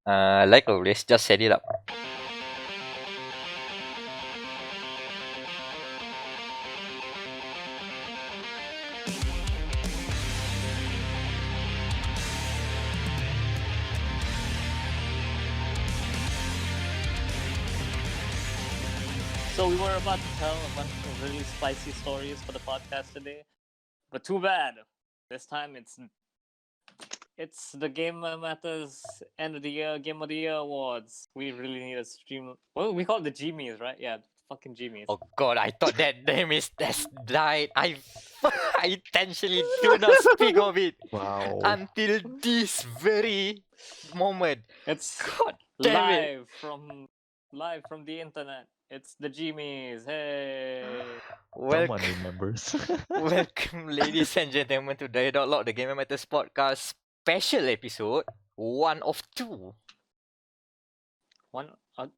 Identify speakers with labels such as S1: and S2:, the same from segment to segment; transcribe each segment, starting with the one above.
S1: Like always, just set it up.
S2: So we were about to tell a bunch of really spicy stories for the podcast today, but too bad. This time it's the Game Matters End of the Year Game of the Year awards. We really need a stream. Well, we call it the Gmies, right? Yeah, fucking Gmies.
S1: Oh god, I thought that name has died. I intentionally do not speak of it
S3: Wow.
S1: until this very moment.
S2: It's
S1: God damn it.
S2: live from the internet. It's the Gmies. Hey.
S3: Someone remembers.
S1: Welcome, ladies and gentlemen, to dia.log, the Gamer Matters podcast special episode 1 of 2.
S2: One of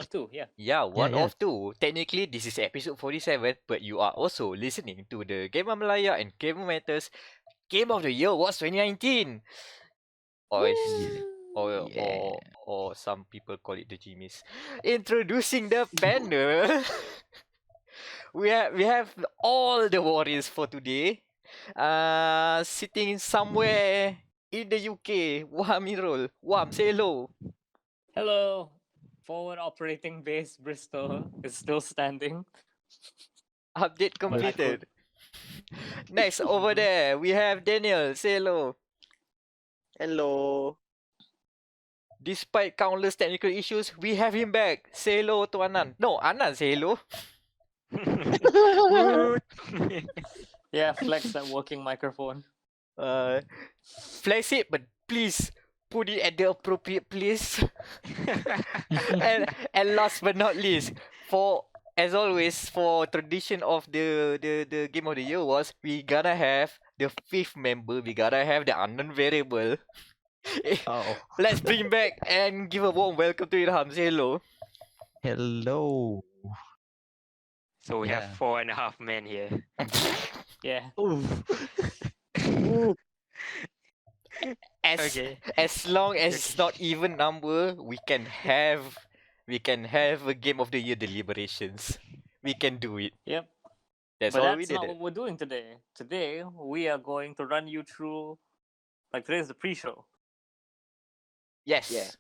S2: two. Yeah.
S1: Yeah, one
S3: yeah.
S1: of 2. Technically, this is episode 47, but you are also listening to the Gamer Malaya and Gamer Matters Game of the Year was 2019. Or, or some people call it the Jimmys. Introducing the panel. we have all the warriors for today. Sitting somewhere in the UK. Wahamirul. Wam, say hello.
S2: Hello. Forward operating base Bristol is still standing.
S1: Update completed. Next, over there, we have Daniel. Say hello.
S4: Hello.
S1: Despite countless technical issues, we have him back. Say hello to Anand. No, Anand, say hello.
S2: Yeah, flex that working microphone.
S1: Flex it, but please put it at the appropriate place. and last but not least, as always, for tradition of the Game of the Year was, we gotta have the 5th member. We gotta have the unknown variable.
S3: Oh.
S1: Let's bring back and give a warm welcome to Irham. Say hello.
S3: Hello.
S5: So we have 4.5 men here.
S2: Yeah.
S1: As long as it's not even number, we can have a Game of the Year deliberations. We can do it.
S2: Yep.
S1: That's
S2: But
S1: all we
S2: that's
S1: did.
S2: not what we're doing today. Today we are going to run you through, like, today's the pre-show.
S1: Yes.
S4: Yeah.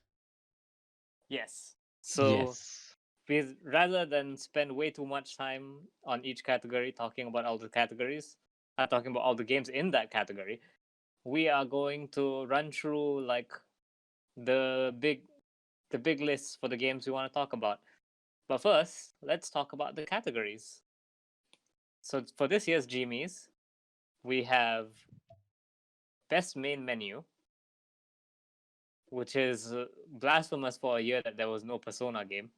S2: Yes. So
S3: yes.
S2: rather than spend way too much time on each category talking about all the categories, talking about all the games in that category, we are going to run through like the big lists for the games we want to talk about. But first, let's talk about the categories. So for this year's Gmies, we have Best Main Menu, which is blasphemous for a year that there was no Persona game.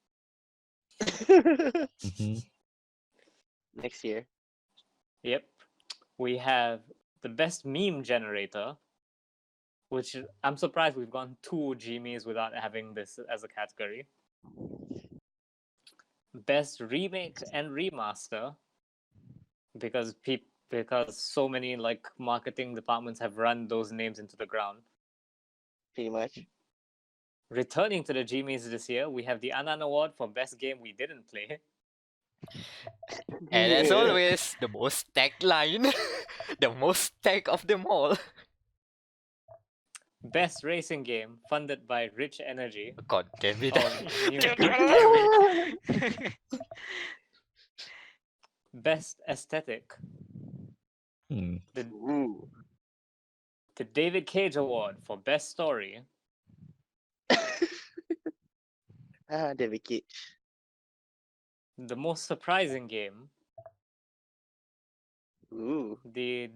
S4: Next year.
S2: Yep. We have the Best Meme Generator, which I'm surprised we've gone 2 Gmies without having this as a category. Best Remake and Remaster, because so many like marketing departments have run those names into the ground.
S4: Pretty much.
S2: Returning to the Gmies this year, we have the Anan Award for Best Game We Didn't Play.
S1: And as always, the most tagged line, the most tagged of them all.
S2: Best Racing Game, funded by Rich Energy.
S1: God damn it.
S2: Best Aesthetic. The David Cage Award for Best Story.
S4: David Cage.
S2: The Most Surprising Game.
S4: Ooh.
S2: The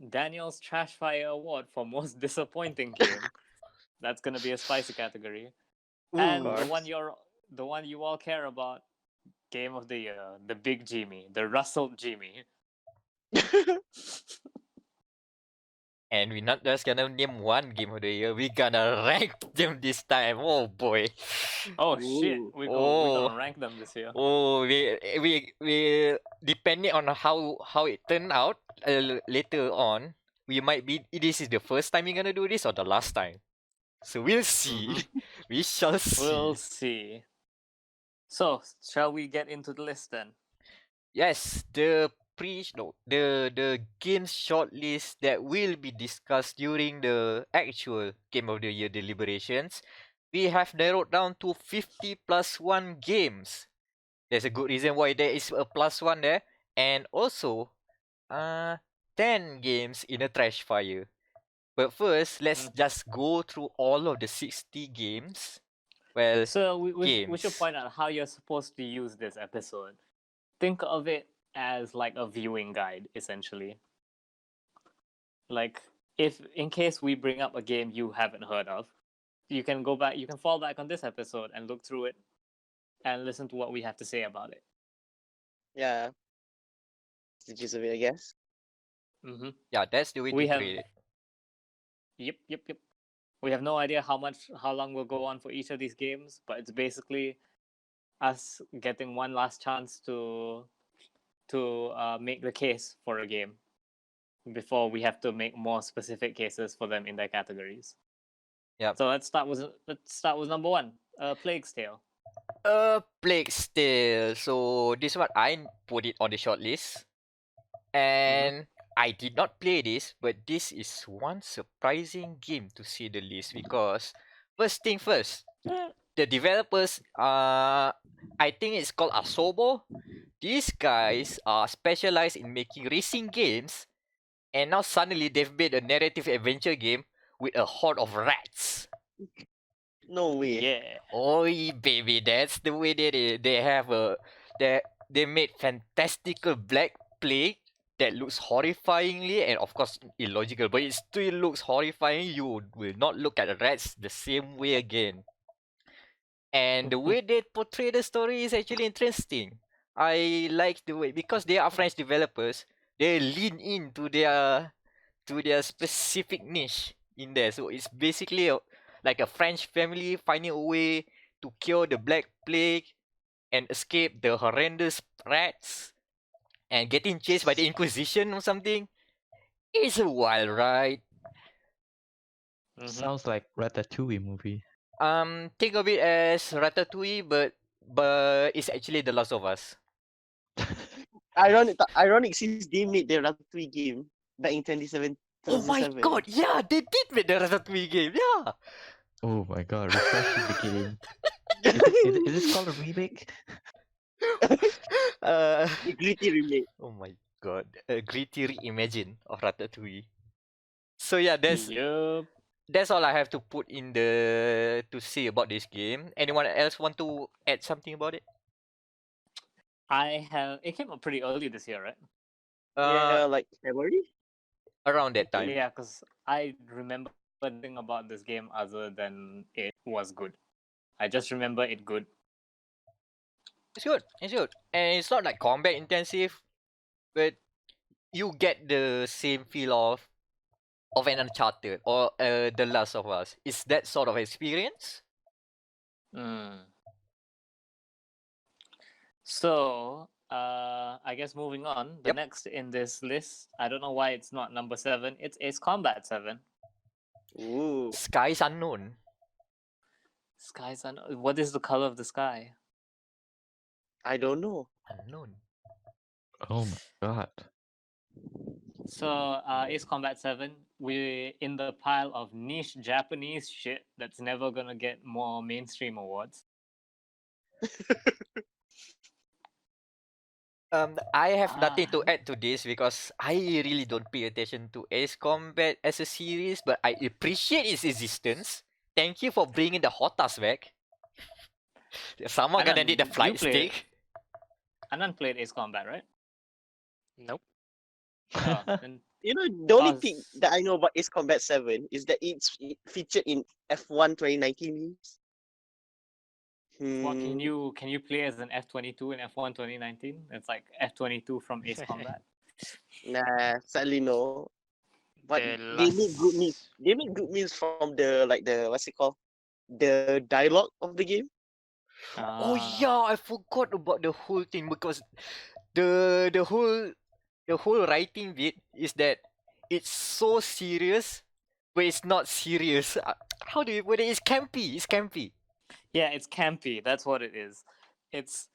S2: Daniel's Trashfire Award for Most Disappointing Game. That's gonna be a spicy category. And the one you all care about, Game of the Year, the Big Jimmy, the Russell Jimmy.
S1: And we're not just gonna name one Game of the Year, we're gonna rank them this time. Oh boy.
S2: Oh shit, we're gonna rank them this year.
S1: Oh, we depending on how it turned out later on, we might be, this is the first time we're gonna do this or the last time. So we'll see. We shall see.
S2: We'll see. So, shall we get into the list then?
S1: Yes, the games shortlist that will be discussed during the actual Game of the Year deliberations, we have narrowed down to 50 plus 1 games. There's a good reason why there is a plus 1 there, and also 10 games in a trash fire. But first, let's just go through all of the 60 games. Well,
S2: So we should
S1: games.
S2: point out how you're supposed to use this episode. Think of it as like a viewing guide, essentially. Like, if in case we bring up a game you haven't heard of, you can go back, you can fall back on this episode and look through it and listen to what we have to say about it.
S4: Yeah. It's the gist of it, I guess.
S2: Mm-hmm.
S1: Yeah, that's the way
S2: We
S1: to
S2: have-
S1: treat it.
S2: Yep. We have no idea how long we'll go on for each of these games, but it's basically us getting one last chance to make the case for a game before we have to make more specific cases for them in their categories.
S1: Yep.
S2: So let's start with number 1, Plague's Tale.
S1: Plague's Tale. So this one I put it on the shortlist, and I did not play this, but this is one surprising game to say the least. Because first thing first, the developers I think it's called Asobo. These guys are specialized in making racing games, and now suddenly they've made a narrative adventure game with a horde of rats.
S4: No way.
S2: Yeah.
S1: Oi, baby, that's the way they have a they made fantastical black plague that looks horrifyingly and of course illogical, but it still looks horrifying. You will not look at rats the same way again. And the way they portray the story is actually interesting. I like the way, because they are French developers, they lean into their specific niche in there. So it's basically like a French family finding a way to cure the Black Plague and escape the horrendous rats and getting chased by the Inquisition or something. It's a wild ride.
S3: Sounds like Ratatouille movie.
S1: Think of it as Ratatouille, but it's actually The Last of Us.
S4: Ironic since they made the Ratatouille game back in 2007.
S1: Oh my
S4: 2007.
S1: god, yeah, they did make the Ratatouille game, yeah.
S3: Oh my god, refreshing the game. Is this called a remake?
S1: Uh,
S4: The gritty remake.
S1: oh my god, a gritty reimagine of Ratatouille. So yeah, that's all I have to put in to say about this game. Anyone else want to add something about it?
S2: It came out pretty early this year, right?
S4: Yeah, like February.
S1: Around that time.
S2: Yeah, because I remember nothing about this game other than it was good. I just remember it good.
S1: It's good. It's good, and it's not like combat intensive, but you get the same feel of an Uncharted or The Last of Us. It's that sort of experience.
S2: So, I guess moving on, the next in this list, I don't know why it's not number 7. It's Ace Combat 7.
S4: Ooh.
S1: Skies Unknown.
S2: What is the color of the sky?
S4: I don't know.
S1: Unknown.
S3: Oh my god.
S2: So, Ace Combat 7, we're in the pile of niche Japanese shit that's never gonna get more mainstream awards.
S1: I have nothing to add to this because I really don't pay attention to Ace Combat as a series, but I appreciate its existence. Thank you for bringing the Hotas back. Someone gonna need the flight stick.
S2: Anan played Ace Combat, right?
S5: Nope.
S2: Oh, then
S4: You know, the only thing that I know about Ace Combat 7 is that it featured in F1 2019 memes.
S2: what can you play as an F22 in F1 2019? It's like F22 from Ace Combat.
S4: Nah, sadly no. But
S5: The
S4: they make good memes.
S5: last-
S4: They make good memes from the what's it called? The dialogue of the game.
S1: Oh yeah, I forgot about the whole thing because the whole writing bit is that it's so serious, but it's not serious. How do you put it? It's campy. It's campy.
S2: Yeah, it's campy. That's what it is. It's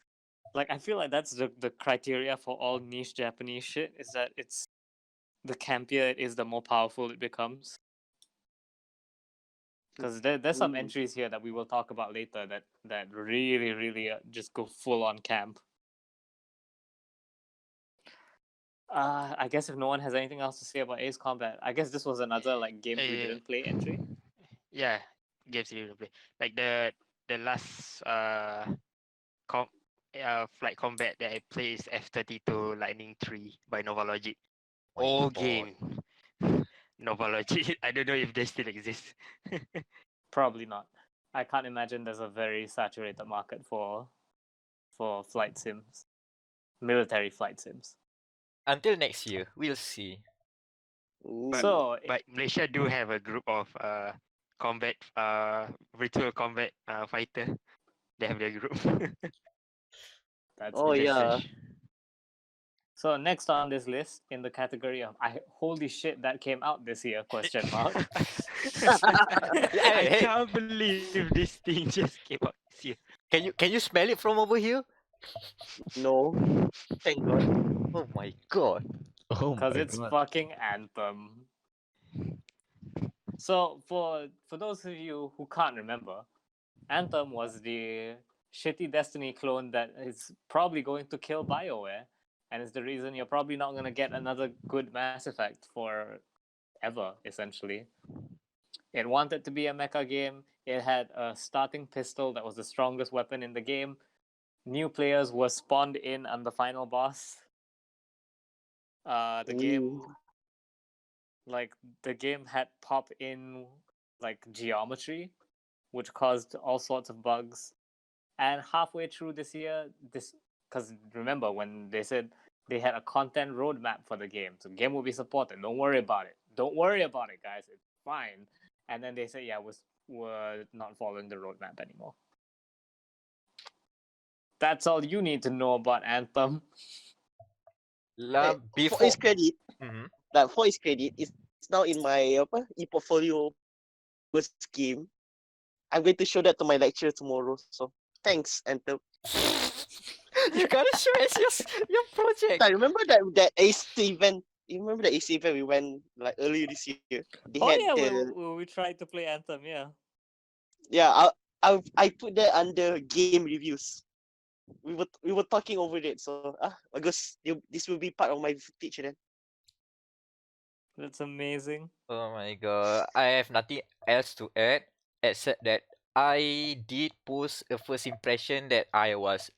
S2: like I feel like that's the criteria for all niche Japanese shit is that it's the campier it is, the more powerful it becomes. Because there's some entries here that we will talk about later that really just go full on camp. I guess if no one has anything else to say about Ace Combat, I guess this was another like games we didn't play entry.
S5: Yeah, games we didn't play. Like the last flight combat that I play is F-32 Lightning 3 by Nova Logic.
S1: My
S5: Old
S1: God.
S5: game. Nova Logic. I don't know if they still exist.
S2: Probably not. I can't imagine there's a very saturated market for flight sims, military flight sims.
S1: Until next year, we'll see.
S2: So
S5: But Malaysia do have a group of combat virtual combat fighter. They have their group.
S2: that's
S4: Oh,
S2: interesting.
S4: yeah.
S2: So next on this list, in the category of holy shit that came out this year ?
S5: I
S1: Hey.
S5: can't believe this thing just came out this year.
S1: Can you smell it from over here?
S4: No. Thank God.
S1: Oh my God.
S3: Oh
S2: Because
S3: my
S2: it's
S3: god.
S2: fucking Anthem. So for those of you who can't remember, Anthem was the shitty Destiny clone that is probably going to kill BioWare, and is the reason you're probably not going to get another good Mass Effect for ever, essentially. It wanted to be a mecha game. It had a starting pistol that was the strongest weapon in the game. New players were spawned in on the final boss. The game had pop-in like geometry, which caused all sorts of bugs. And halfway through this year, because remember when they said they had a content roadmap for the game, so the game will be supported. Don't worry about it. Don't worry about it, guys. It's fine. And then they said, yeah, we're not following the roadmap anymore. That's all you need to know about Anthem.
S4: For
S1: Before.
S4: his credit,
S1: Mhm.
S4: for his credit, it's now in my e-portfolio game. I'm going to show that to my lecturer tomorrow. So thanks, Anthem.
S1: You gotta show us your project.
S4: I remember that AC event. You remember the AC event we went like earlier this year? They had
S2: we tried to play Anthem, yeah.
S4: Yeah, I put that under game reviews. We were talking over it, so I guess this will be part of my footage then.
S2: That's amazing.
S1: Oh my God. I have nothing else to add except that I did post a first impression that I was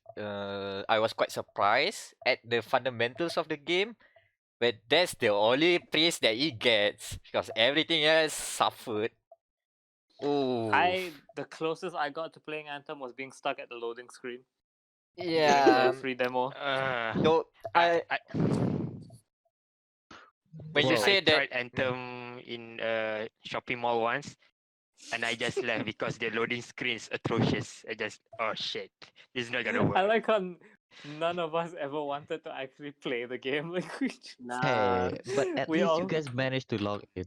S1: quite surprised at the fundamentals of the game, but that's the only praise that it gets because everything else suffered. Oh.
S2: The closest I got to playing Anthem was being stuck at the loading screen.
S1: Yeah.
S2: The free demo.
S1: No, when you
S3: Well,
S1: say
S5: I
S1: that
S5: tried Anthem in a shopping mall once, and I just left because the loading screen is atrocious. I just, oh shit, this is not gonna work.
S2: I like how none of us ever wanted to actually play the game. Like
S3: hey, but at
S2: we
S3: least
S2: all-
S3: you guys managed to log in.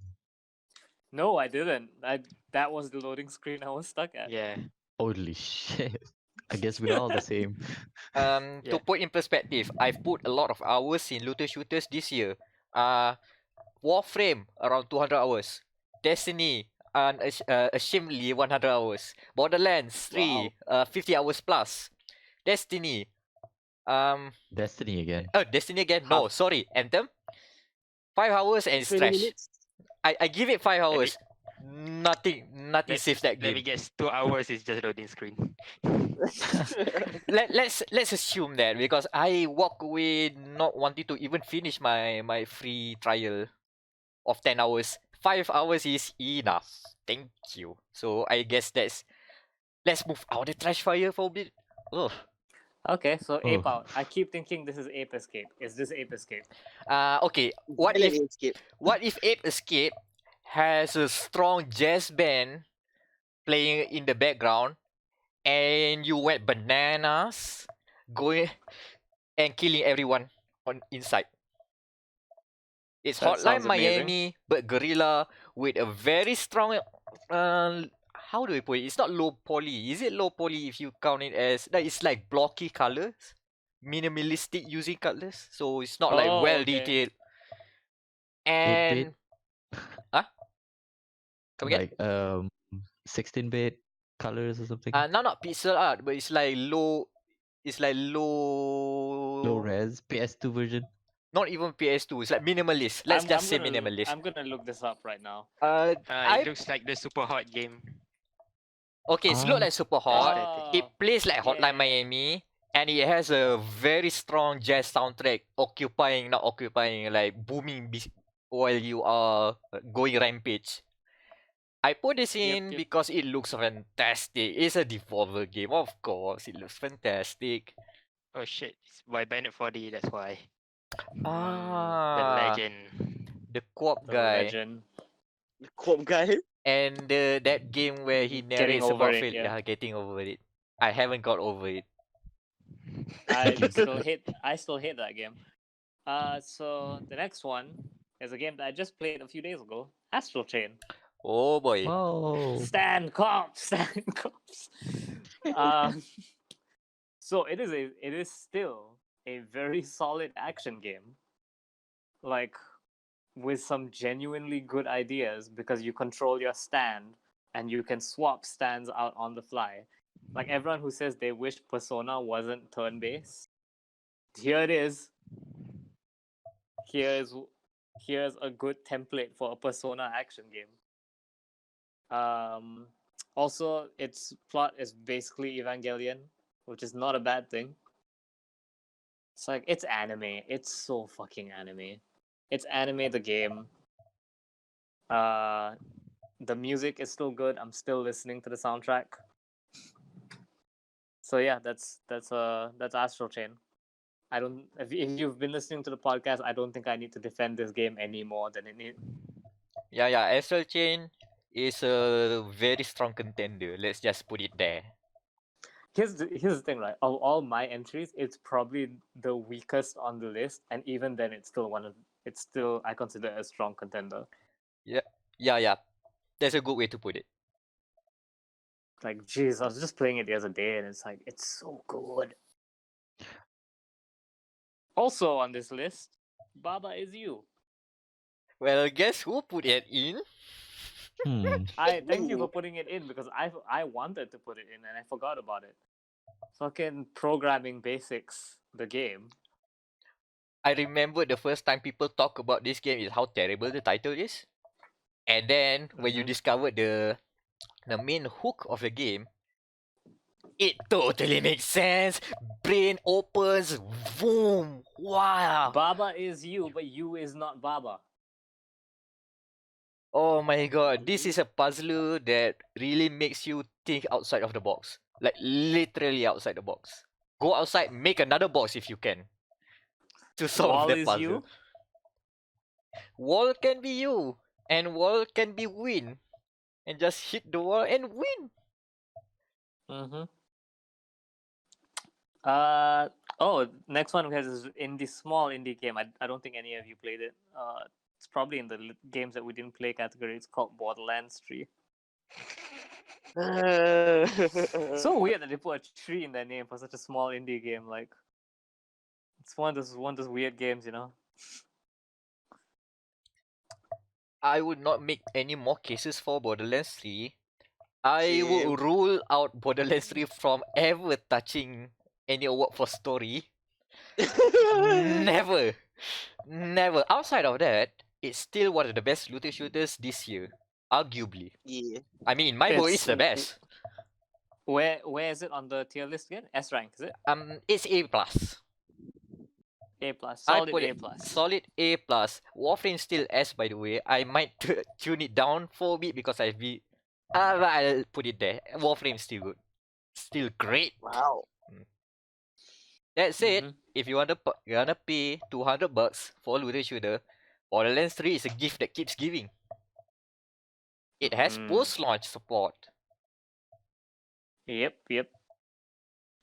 S2: No, I didn't. That was the loading screen I was stuck at.
S5: Yeah.
S3: Holy shit. I guess we're all the same.
S1: to
S5: Yeah.
S1: put in perspective, I've put a lot of hours in looter shooters this year. Warframe around 200 hours. Destiny ashamedly 100 hours. Borderlands 3 50 hours plus. Destiny
S3: Destiny again.
S1: Destiny again. No, sorry. Anthem 5 hours and it's
S4: 20
S1: trash.
S4: minutes.
S1: I give it 5
S5: me-
S1: hours. Nothing saves that
S5: Let me
S1: game.
S5: guess, 2 hours is just loading screen.
S1: Let's assume that because I walk away not wanting to even finish my free trial of 10 hours. 5 hours is enough. Thank you. So I guess let's move out the trash fire for a bit. Ugh.
S2: Okay, so Ape
S3: Oh.
S2: Out. I keep thinking this is Ape Escape. Is this Ape Escape?
S1: Okay. What
S4: Violent
S1: if
S4: Escape.
S1: what if Ape Escape has a strong jazz band playing in the background and you went bananas going and killing everyone on inside? It's
S2: That
S1: Hotline
S2: sounds amazing.
S1: Miami, but guerrilla with a very strong how do we put it? It's not low poly. Is it low poly if you count it as like it's like blocky colors? Minimalistic using colors. So it's not like
S2: Oh,
S1: well
S2: okay.
S1: detailed.
S3: 8-bit,
S1: And huh? Come again?
S3: like 16-bit colors or something.
S1: No, not pixel art, but it's like low. It's like
S3: Low
S1: low.
S3: res PS2 version.
S1: Not even PS2. It's like minimalist. Let's just say minimalist.
S2: I'm gonna look this up right now.
S5: It
S1: I
S5: looks like the super hot game
S1: okay. It's look
S3: Ah,
S1: like super hot.
S5: aesthetic.
S1: It
S2: Oh,
S1: plays like Hotline
S2: yeah.
S1: Miami, and it has a very strong jazz soundtrack, not occupying, like booming while you are going rampage. I put this in
S2: Yep.
S1: because it looks fantastic. It's a Devolver game, of course. It looks fantastic.
S5: Oh shit, it's by Bennett 4D, that's why. The
S1: Ah,
S5: legend.
S1: the co-op
S2: The
S1: guy,
S2: legend.
S4: The co-op guy.
S1: and that game where he
S2: Getting
S1: narrates
S2: over
S1: about
S2: it,
S1: fail.
S2: yeah.
S1: Yeah, getting over it. I haven't got over it.
S2: I still hate that game. So the next one is a game that I just played a few days ago. Astral Chain.
S1: Oh boy.
S3: whoa.
S2: Stand cops, stand cops. Uh, so it is still a very solid action game. Like with some genuinely good ideas because you control your stand and you can swap stands out on the fly. Like everyone who says they wish Persona wasn't turn-based, here it is. Here's a good template for a Persona action game. Also, its plot is basically Evangelion, which is not a bad thing. It's like it's anime. It's so fucking anime. It's anime the game. The music is still good. I'm still listening to the soundtrack. So yeah, that's Astral Chain. I don't. If you've been listening to the podcast, I don't think I need to defend this game any more than it needs.
S1: Yeah, Astral Chain is a very strong contender. Let's just put it there.
S2: Here's the thing, right? Of all my entries, it's probably the weakest on the list, and even then, it's still I consider it a strong contender.
S1: Yeah. That's a good way to put it.
S2: Like, jeez, I was just playing it the other day, and it's like it's so good. Also on this list, Baba Is You.
S1: Well, guess who put it in?
S2: I thank you for
S4: Ooh.
S2: putting it in because I wanted to put it in and I forgot about it. Fucking programming basics, the game.
S1: I remember the first time people talk about this game is how terrible the title is. And then when you
S2: Mhm.
S1: discover the main hook of the game, it totally makes sense. Brain opens, boom, wow.
S2: Baba is you, but you is not Baba.
S1: Oh my god, this is a puzzler that really makes you think outside of the box. Like literally outside the box. Go outside, make another box if you can. To solve
S2: Wall
S1: that
S2: is
S1: puzzle.
S2: you.
S1: Wall can be you. And wall can be win. And just hit the wall and win.
S2: Mm-hmm. Next one we have is small indie game. I don't think any of you played it. It's probably in the games that we didn't play category. It's called Borderlands 3. So weird that they put a tree in their name for such a small indie game. Like, it's one of those weird games, you know.
S1: I would not make any more cases for Borderlands 3. I
S4: Same.
S1: would rule out Borderlands 3 from ever touching any award for story. Never. Never. Outside of that, it's still one of the best looter shooters this year. Arguably.
S4: Yeah.
S1: I mean, in my book, it's
S2: It's
S1: the best.
S2: Where is it on the tier list again? S rank, is it?
S1: It's A plus.
S2: A plus.
S1: I
S2: Solid
S1: put
S2: A
S1: it
S2: plus.
S1: solid A plus. Warframe still S, by the way. I might tune it down for a bit because but I'll put it there. Warframe still good. Still great.
S4: Wow.
S1: That said,
S2: Mhm.
S1: if you wanna pay $200 for a looter shooter, Borderlands 3 is a gift that keeps giving. It has
S2: Mm.
S1: post-launch support.
S2: Yep.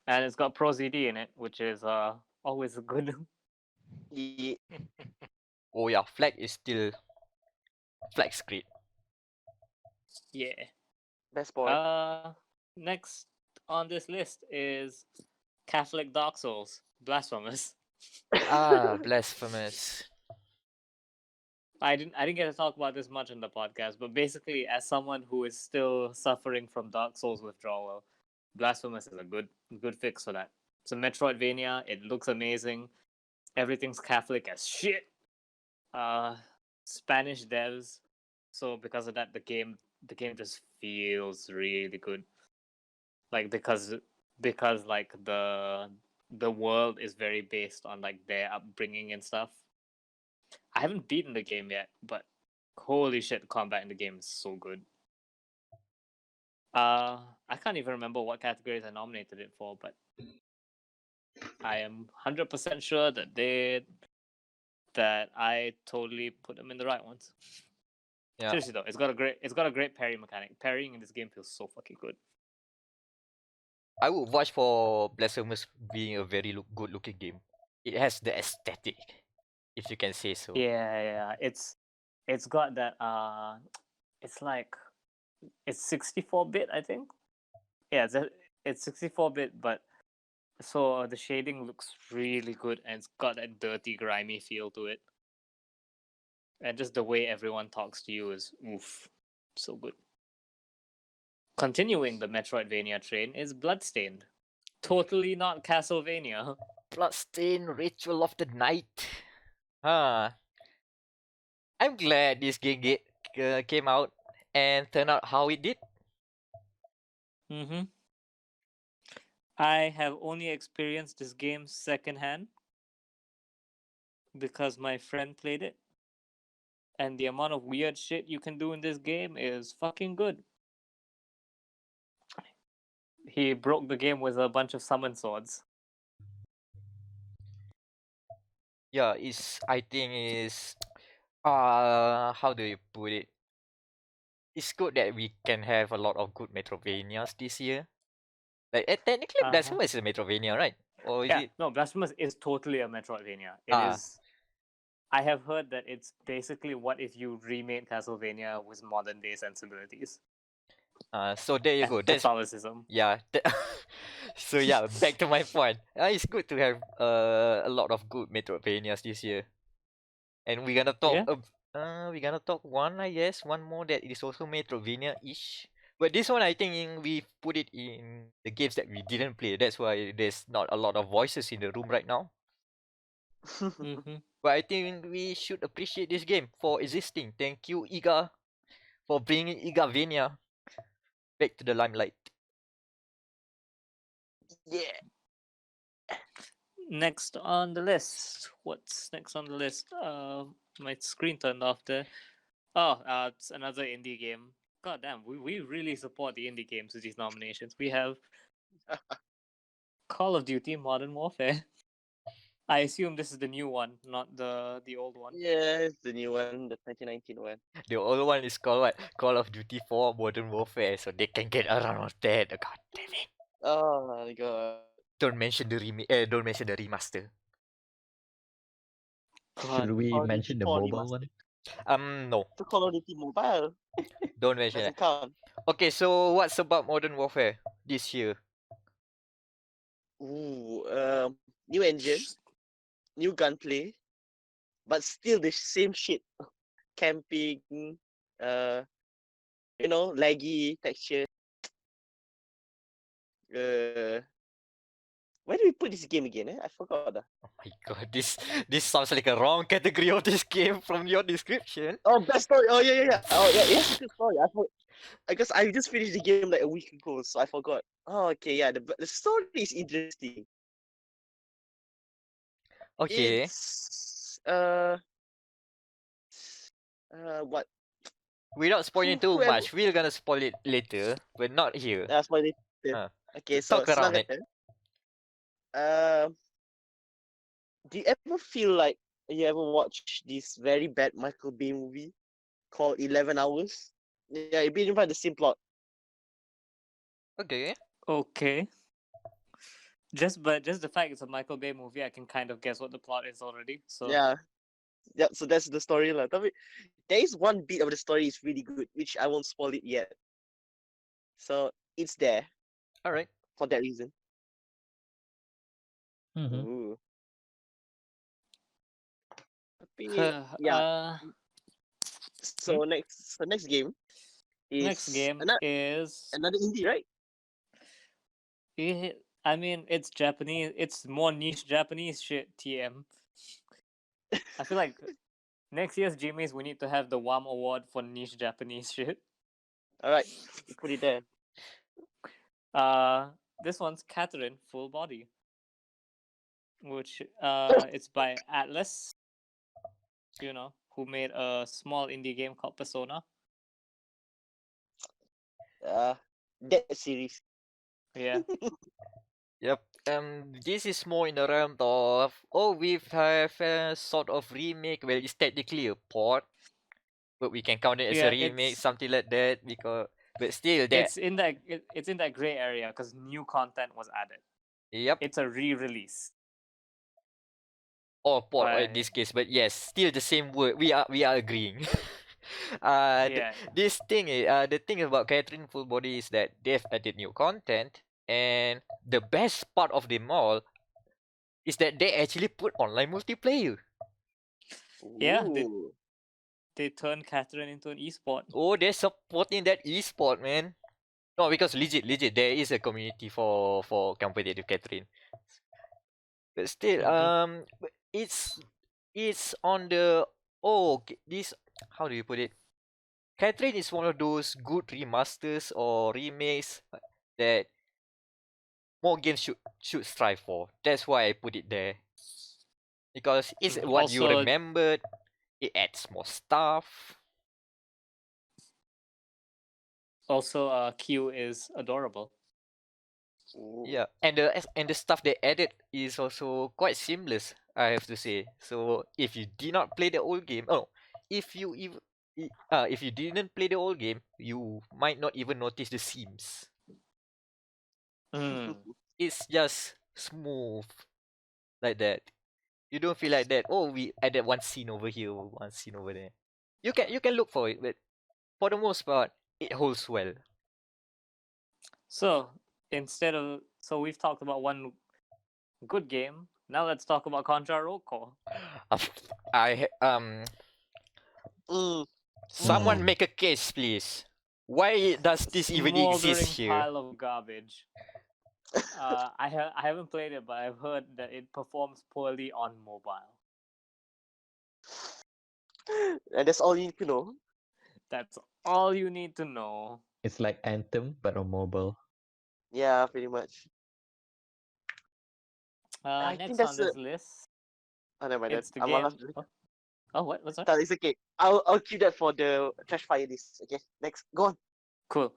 S2: And it's got Pro ZD in it, which is always a good.
S4: Yeah.
S1: Oh yeah, Flag's great.
S2: Yeah.
S4: Best part.
S2: Next on this list is Catholic Dark Souls, Blasphemous.
S1: Ah, blasphemous.
S2: I didn't get to talk about this much in the podcast, but basically, as someone who is still suffering from Dark Souls withdrawal, Blasphemous is a good fix for that. It's a Metroidvania. It looks amazing. Everything's Catholic as shit. Uh, Spanish devs, so because of that, the game just feels really good. Like because like the world is very based on like their upbringing and stuff. I haven't beaten the game yet, but holy shit, the combat in the game is so good. I can't even remember what categories I nominated it for, but I am 100% sure that I totally put them in the right ones.
S1: Yeah.
S2: Seriously though, it's got a great parry mechanic. Parrying in this game feels so fucking good.
S1: I would watch for Blasphemous being a very good looking game. It has the aesthetic, if you can say so.
S2: Yeah. It's got that it's like it's 64-bit, I think. Yeah, it's 64-bit, but so the shading looks really good and it's got that dirty, grimy feel to it. And just the way everyone talks to you is oof, so good. Continuing the Metroidvania train is Bloodstained. Totally not Castlevania.
S1: Bloodstained Ritual of the Night. Huh. I'm glad this game came out and turned out how it did.
S2: Mm-hmm. I have only experienced this game secondhand because my friend played it. And the amount of weird shit you can do in this game is fucking good. He broke the game with a bunch of summon swords.
S1: Yeah, I think is how do you put it? It's good that we can have a lot of good Metrovanias this year. Like technically
S2: Uh-huh.
S1: Blasphemous is a Metrovania, right? Or is
S2: Yeah,
S1: it
S2: no, Blasphemous is totally a Metroidvania. It
S1: Ah.
S2: is. I have heard that it's basically what if you remade Castlevania with modern day sensibilities
S1: so there you
S2: and
S1: go. That's
S2: Catholicism.
S1: yeah. So yeah, back to my point. It's good to have a lot of good Metrovanias this year. And we're gonna talk
S2: Yeah.
S1: we're gonna talk one, I guess, one more that is also Metrovania-ish. But this one I think we put it in the games that we didn't play. That's why there's not a lot of voices in the room right now.
S2: Mm-hmm.
S1: But I think we should appreciate this game for existing. Thank you, Iga, for bringing Igavania back to the limelight.
S4: Yeah.
S2: Next on the list. What's next on the list? My screen turned off there. Oh, it's another indie game. God damn, we really support the indie games with these nominations. We have Call of Duty Modern Warfare. I assume this is the new one, not the old one.
S4: Yeah, it's the new one, the 2019 one.
S1: The old one is called what? Call of Duty 4 Modern Warfare, so they can get around of that. God damn it.
S4: Oh my god.
S1: Don't mention the don't mention the remaster.
S3: Should
S2: God.
S3: we
S4: Call of
S3: mention
S4: Duty
S3: the
S4: 4
S3: mobile one?
S1: No.
S4: To Call of Duty Mobile
S1: Don't mention
S4: doesn't
S1: it.
S4: count.
S1: Okay, so what's about Modern Warfare this year?
S4: Ooh, new engine, new gunplay, but still the same shit. Camping, uh, laggy texture. Uh, where do we put this game again? I forgot.
S1: Oh my god, this sounds like a wrong category of this game from your description.
S4: Oh, best story. Oh yeah. Oh yeah, it has a good story. I guess I just finished the game like a week ago, so I forgot. Oh, okay, yeah. The story is interesting.
S1: Okay.
S4: It's what?
S1: Without spoiling too
S4: Whoever.
S1: much, we're gonna spoil it later, but not here.
S4: That's my name.
S1: Huh.
S4: Okay, so
S1: Talk around it.
S4: selanjutnya. Do you ever feel like you ever watch this very bad Michael Bay movie called 11 Hours? Yeah, it been about the same plot.
S1: Okay.
S2: Okay. Just the fact it's a Michael Bay movie, I can kind of guess what the plot is already. So
S4: Yeah. Yeah, so that's the story lah. Tapi there is one bit of the story is really good, which I won't spoil it yet. So it's there
S1: All right.
S4: for that reason.
S3: Mm-hmm.
S4: Ooh. Tapi yeah. So next game is
S2: Next game is.
S4: another indie, right?
S2: I mean, it's Japanese. It's more niche Japanese shit. TM. I feel like next year's GMAs we need to have the WAM award for niche Japanese shit.
S4: All right, we put it there.
S2: This one's Catherine Full Body, which it's by Atlas. You know, who made a small indie game called Persona.
S4: That series.
S2: Yeah.
S1: Yep. This is more in the realm of we have a sort of remake. Well, it's technically a port, but we can count it as
S2: Yeah,
S1: a remake,
S2: it's-
S1: something like that. Because, but still, that
S2: It's in that gray area because new content was added.
S1: yep,
S2: It's a re-release.
S1: or port in
S2: Right.
S1: this case. But yes, still the same word. We are agreeing.
S2: Yeah.
S1: This thing, the thing about Catherine Full Body is that they've added new content, and the best part of them all is that they actually put online multiplayer.
S2: Yeah,
S4: Ooh.
S2: they turned Catherine into an esport.
S1: Oh, they're supporting that esport, man. No, because legit, there is a community for competitive Catherine. But still, but it's on the this, how do you put it? Catherine is one of those good remasters or remakes that more games should strive for. That's why I put it there. Because it's what you
S2: Also-
S1: remembered. It adds more stuff.
S2: Also, Q is adorable.
S4: Ooh.
S1: Yeah, and the stuff they added is also quite seamless, I have to say. So if you did not play the old game, if you even if you didn't play the old game, you might not even notice the seams.
S2: Mm.
S1: It's just smooth like that. You don't feel like that. Oh, we added one scene over here, one scene over there. You can look for it, but for the most part, it holds well.
S2: So we've talked about one good game. Now let's talk about Contra Roll Call.
S4: Mm.
S1: Someone
S3: Mm.
S1: make a case, please. Why does this even
S2: Smoldering
S1: exist here?
S2: pile of garbage. I haven't played it, but I've heard that it performs poorly on mobile.
S4: And that's all you need to know.
S2: That's all you need to know.
S3: It's like Anthem, but on mobile.
S4: Yeah, pretty much. I think
S2: Next
S4: that's
S2: on this list,
S4: Oh, never mind.
S2: it's the
S4: I'm
S2: game.
S4: allowed.
S2: Oh, what? What's that?
S4: It's okay. I'll keep that for the trash fire list. Okay, next, go on.
S2: Cool.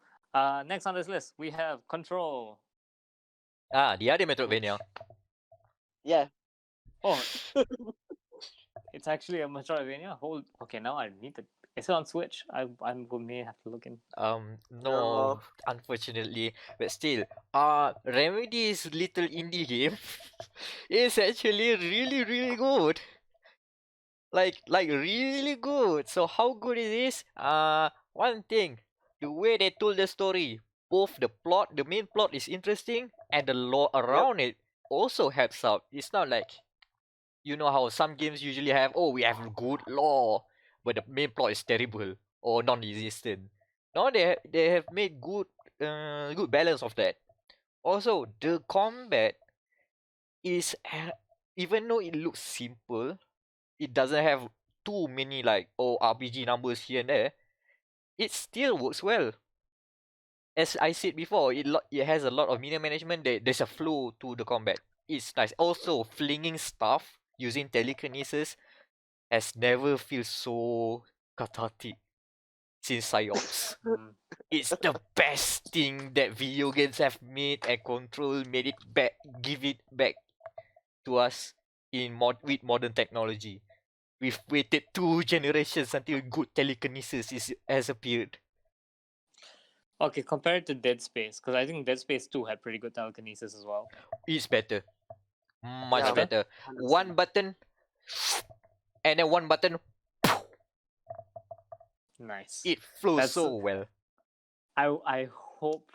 S2: Next on this list, we have Control.
S1: The other Metroidvania.
S4: Yeah.
S2: Oh, it's actually a Metroidvania. Okay, now I need to. Is it on Switch? I'm may have to look in.
S1: No, unfortunately, but still, Remedy's little indie game is actually really good. Like really good. So how good it is? One thing, the way they told the story, both the main plot is interesting, and the lore around it also helps out. It's not like, you know how some games usually have, we have good lore, but the main plot is terrible or non-existent. No, they have made good balance of that. Also, the combat is even though it looks simple, it doesn't have too many like RPG numbers here and there. It still works well. As I said before, it has a lot of minion management. There's a flow to the combat. It's nice. Also, flinging stuff using telekinesis has never felt so cathartic since Psyops.
S2: Mm.
S1: It's the best thing that video games have made, and Control made it back, give it back to us with modern technology. We've waited 2 generations until good telekinesis has appeared.
S2: Okay, compared to Dead Space, because I think Dead Space 2 had pretty good telekinesis as well.
S1: It's better. Much
S4: Yeah.
S1: better.
S4: 100%.
S1: One button and then one button,
S2: Nice.
S1: it flows
S2: That's-
S1: so well.
S2: I hope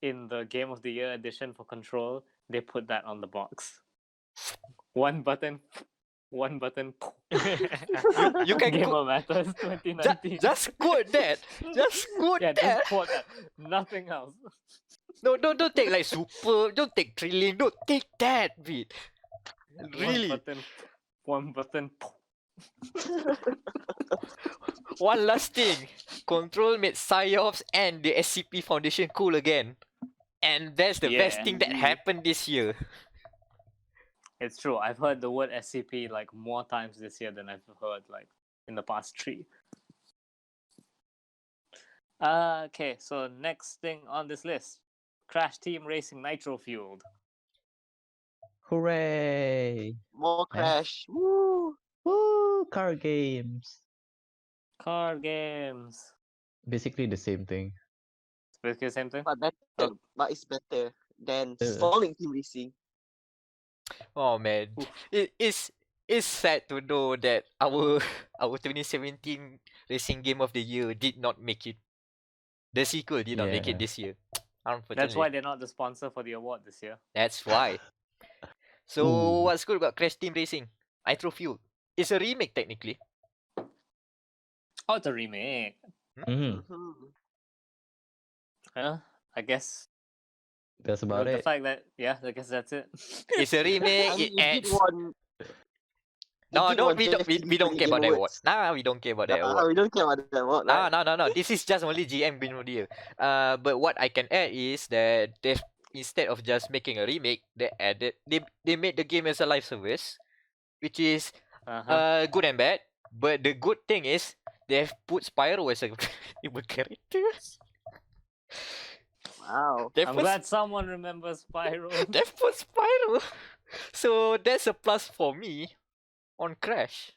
S2: in the Game of the Year edition for Control they put that on the box. One button, one button.
S1: You can
S2: Gamer Matters 2019.
S1: just quote that. Just quote
S2: yeah,
S1: that.
S2: just quote that. Nothing else.
S1: No, don't take like super. Don't take thrilling. Don't take that bit. Really.
S2: One button.
S1: One last thing. Control made PsyOps and the SCP Foundation cool again. And that's the best
S2: Yeah.
S1: thing that happened this year.
S2: It's true. I've heard the word SCP like more times this year than I've heard like in the past 3. Okay, so next thing on this list, Crash Team Racing Nitro Fueled.
S3: Hooray!
S4: More
S3: Yeah.
S4: Crash. Woo!
S3: Woo! Car games.
S2: Car games.
S3: Basically the same thing.
S2: It's basically the same thing.
S4: But better.
S2: Oh.
S4: But it's better than
S3: Uh.
S4: Sonic Team Racing.
S1: Oh man.
S2: Oof.
S1: It's sad to know that our 2017 racing game of the year did not make it. The sequel did not make it
S3: Yeah.
S1: this year. Unfortunately.
S2: That's why they're not the sponsor for the award this year.
S1: That's why. So
S3: Ooh.
S1: what's good about Crash Team Racing? Nitro Fuel. It's a remake technically.
S2: Oh, it's a remake.
S3: Mhm.
S4: Mhm.
S2: I guess.
S3: That's about
S2: the
S3: it.
S2: fact that I guess that's it.
S1: It's a remake.
S4: I mean,
S1: It adds.
S4: No,
S1: No, we don't care about that award. Nah, we don't care about that award.
S4: We don't care about that award.
S1: No,
S4: Right?
S1: no. This is just only GM Game of the Year. But what I can add is that they instead of just making a remake, they made the game as a live service, which is good and bad. But the good thing is they have put Spyro as a playable character.
S4: Wow.
S1: They've
S2: I'm
S1: put,
S2: glad someone remembers Spyro.
S1: they've put Spyro. So that's a plus for me on Crash.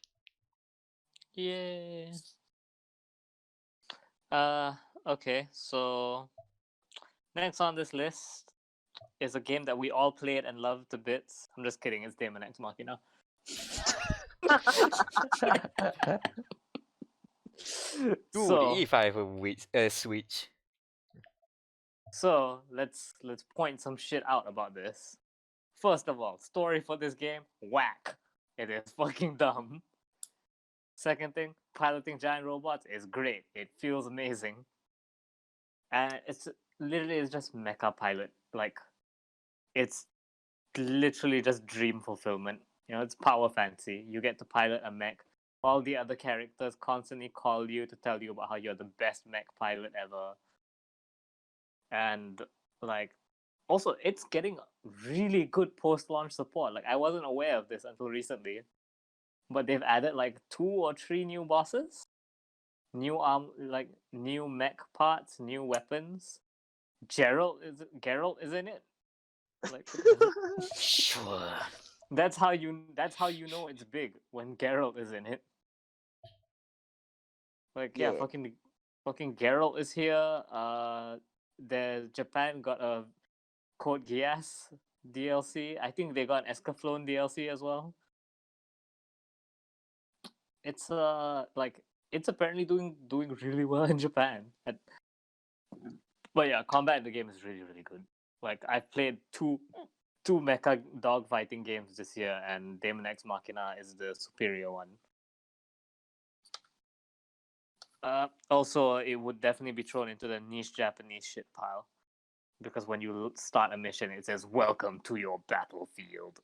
S2: Yeah. Okay, so next on this list is a game that we all played and loved to bits. I'm just kidding, it's Daemon X Machina.
S1: Dude,
S2: so,
S1: if I have a Switch.
S2: so let's point some shit out about this. First of all, story for this game, whack. It is fucking dumb. Second thing, piloting giant robots is great. It feels amazing. And it's just mecha pilot. Like, it's literally just dream fulfillment. You know, it's power fancy. You get to pilot a mech. All the other characters constantly call you to tell you about how you're the best mech pilot ever. And like, also it's getting really good post-launch support. Like, I wasn't aware of this until recently, but they've added like 2 or 3 new bosses, new new mech parts, new weapons. Geralt is in it. Like,
S1: Sure.
S2: that's how you know it's big when Geralt is in it. Like, yeah,
S4: Yeah.
S2: fucking Geralt is here. Japan got a Code Geass DLC. I think they got an Escaflowne DLC as well. It's it's apparently doing really well in Japan. But yeah, combat in the game is really, really good. Like, I've played two mecha dogfighting games this year, and Daemon X Machina is the superior one. Also, it would definitely be thrown into the niche Japanese shit pile, because when you start a mission, it says "Welcome to your battlefield."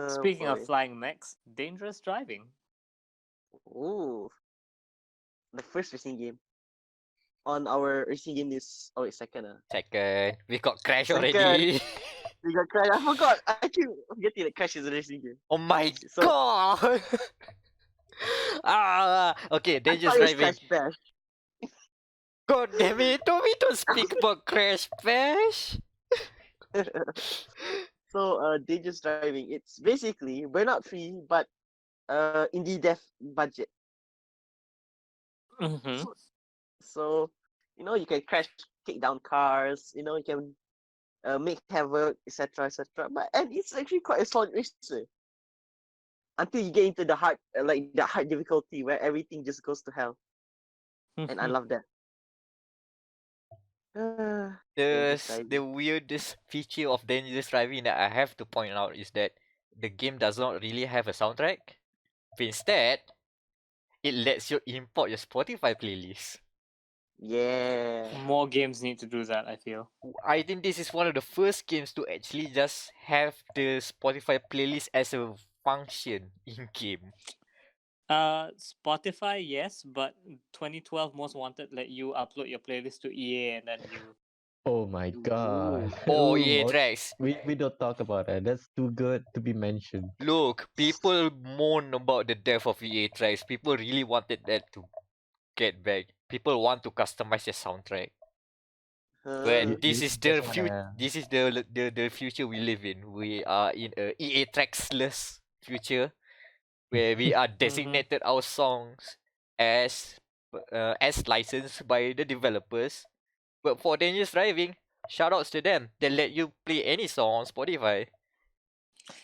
S2: Speaking of flying mechs, dangerous driving.
S4: Ooh. The first racing game. On our racing game is second.
S1: Second, we got Crash
S4: Second.
S1: already.
S4: We got Crash. I forgot. I keep forgetting that Crash is a racing game.
S1: Oh my
S4: So-
S1: god! Okay,
S4: I
S1: dangerous
S4: thought it was
S1: driving.
S4: Crash Bash.
S1: God damn it! Don't speak about Crash Bash.
S4: So dangerous driving. It's basically Burnout 3, but in the dev budget. So you can crash, take down cars. You can make havoc, etc., etc. And it's actually quite a solid racer until you get into the hard, like the hard difficulty where everything just goes to hell. And I love that. Dangerous
S1: The
S4: driving.
S1: weirdest feature of dangerous driving that I have to point out is that the game does not really have a soundtrack. Instead, it lets you import your Spotify playlist.
S4: Yeah.
S2: More games need to do that, I feel.
S1: I think this is one of the first games to actually just have the Spotify playlist as a function in game.
S2: Spotify, yes, but 2012 Most Wanted let you upload your playlist to EA and then you.
S3: Oh my gosh.
S1: Oh,
S3: Ooh,
S1: EA tracks.
S3: we don't talk about that. That's too good to be mentioned.
S1: Look, people moan about the death of EA tracks. People really wanted that to get back. People want to customize their soundtrack. But
S3: You,
S1: this
S3: you
S1: is
S3: just
S1: the
S3: wanna
S1: this is the future we live in. We are in a EA tracksless future where we are designated our songs as licensed by the developers. But for dangerous driving, shoutouts to them. They let you play any song on Spotify.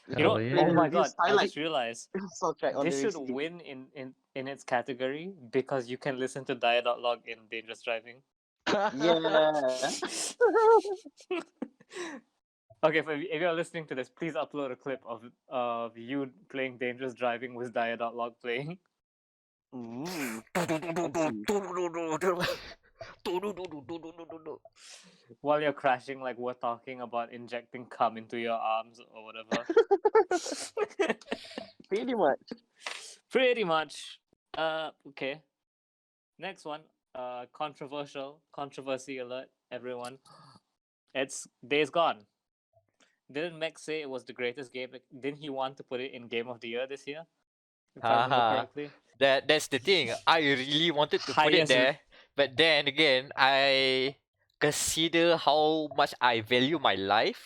S2: You know,
S3: Oh
S4: Play
S2: oh
S4: the
S3: yeah.
S2: my
S4: reviews
S2: god, I
S4: highlight
S2: just realized
S4: soundtrack on the
S2: this should
S4: racing game.
S2: win in its category because you can listen to dia.log in dangerous driving.
S4: Yeah.
S2: Okay, if you're listening to this, please upload a clip of you playing dangerous driving with dia.log playing
S4: Mm, I see.
S2: while you're crashing, like we're talking about injecting cum into your arms or whatever.
S4: Pretty much.
S2: Pretty much. Okay. Next one. Controversy alert, everyone. It's Days Gone. Didn't Max say it was the greatest game? Didn't he want to put it in Game of the Year this year? If I remember
S1: Haha.
S2: correctly.
S1: That's the thing. I really wanted to put it
S2: Highest.
S1: there, but then again, I consider how much I value my life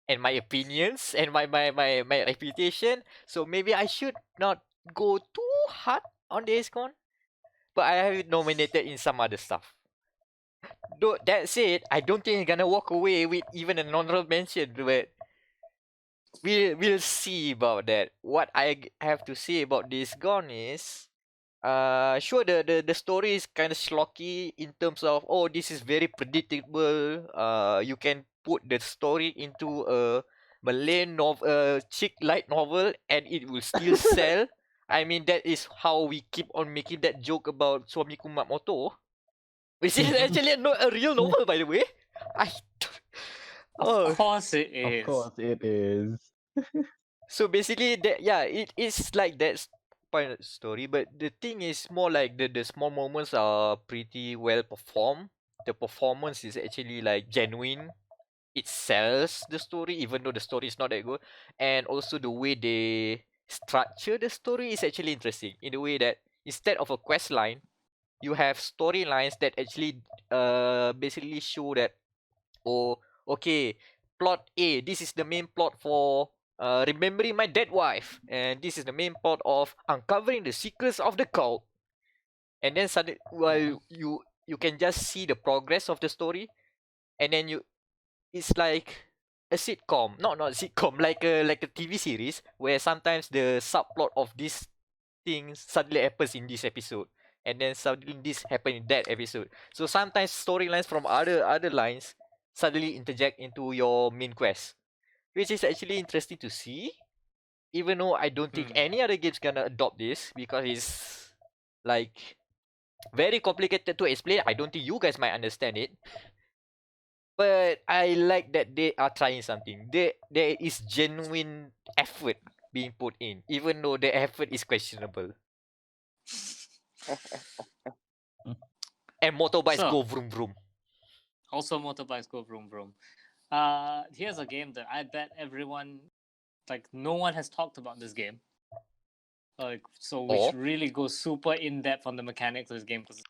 S1: and my opinions and my reputation. So maybe I should not go too hard on Days Gone. But I have it nominated in some other stuff. Though that said, I don't think I'm gonna walk away with even an honorable mention, but we'll see about that. What have to say about this gone is sure the story is kind of schlocky in terms of, oh, this is very predictable. You can put the story into a Malay novel, chick light novel, and it will still sell. I mean, that is how we keep on making that joke about Suamiku Matmoto, which is actually not a real novel, by the way. I
S2: Of
S1: oh,
S2: course it
S3: Of
S2: is.
S3: course it is.
S1: so basically that, yeah, it is like that point of the story, but the thing is more like the small moments are pretty well performed. The performance is actually like genuine. It sells the story even though the story is not that good, and also the way they structure the story is actually interesting in the way that instead of a quest line, you have storylines that actually basically show that, oh, okay, plot A, this is the main plot for remembering my dead wife, and this is the main plot of uncovering the secrets of the cult. And then suddenly, well, you can just see the progress of the story, and then it's like a sitcom, not a sitcom, like a TV series where sometimes the subplot of this thing suddenly happens in this episode, and then suddenly this happened in that episode. So sometimes storylines from other lines suddenly interject into your main quest, which is actually interesting to see. Even though I don't think any other game's gonna adopt this because it's like very complicated to explain. I don't think you guys might understand it. But I like that they are trying something. There is genuine effort being put in, even though the effort is questionable. And motorbikes
S2: So,
S1: go vroom vroom.
S2: also motorbikes go vroom vroom. Here's a game that I bet everyone, like, no one has talked about this game. Like, so we
S1: Oh.
S2: should really go super in depth on the mechanics of this game because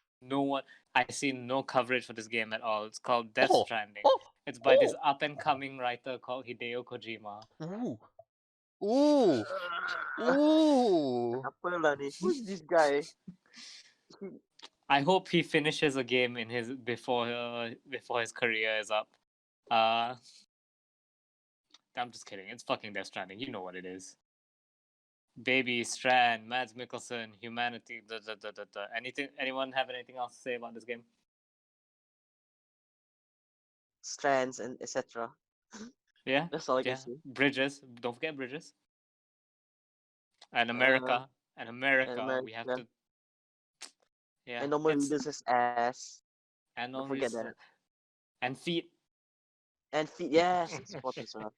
S2: I see no coverage for this game at all. It's called Death
S1: Oh.
S2: Stranding.
S1: Oh.
S2: It's by this up and coming writer called Hideo Kojima.
S1: Ooh. Ooh. Ooh.
S4: Apa lah ni? Who's this guy?
S2: I hope he finishes a game in his before his career is up. Uh, I'm just kidding. It's fucking Death Stranding. You know what it is. Baby, Strand, Mads Mikkelsen, humanity. Anything? Anyone have anything else to say about this game?
S4: Strands and etc.
S2: Yeah,
S4: That's all I
S2: yeah.
S4: can say.
S2: Bridges. Don't forget Bridges. And
S4: Uh,
S2: America. And
S4: and
S2: America. We have
S4: America.
S2: to. Yeah,
S4: And no more
S2: it's
S4: readers as ass.
S2: and
S4: Don't
S2: no
S4: forget
S2: reason.
S4: that.
S2: And feet.
S4: And feet, yes, it's important as well.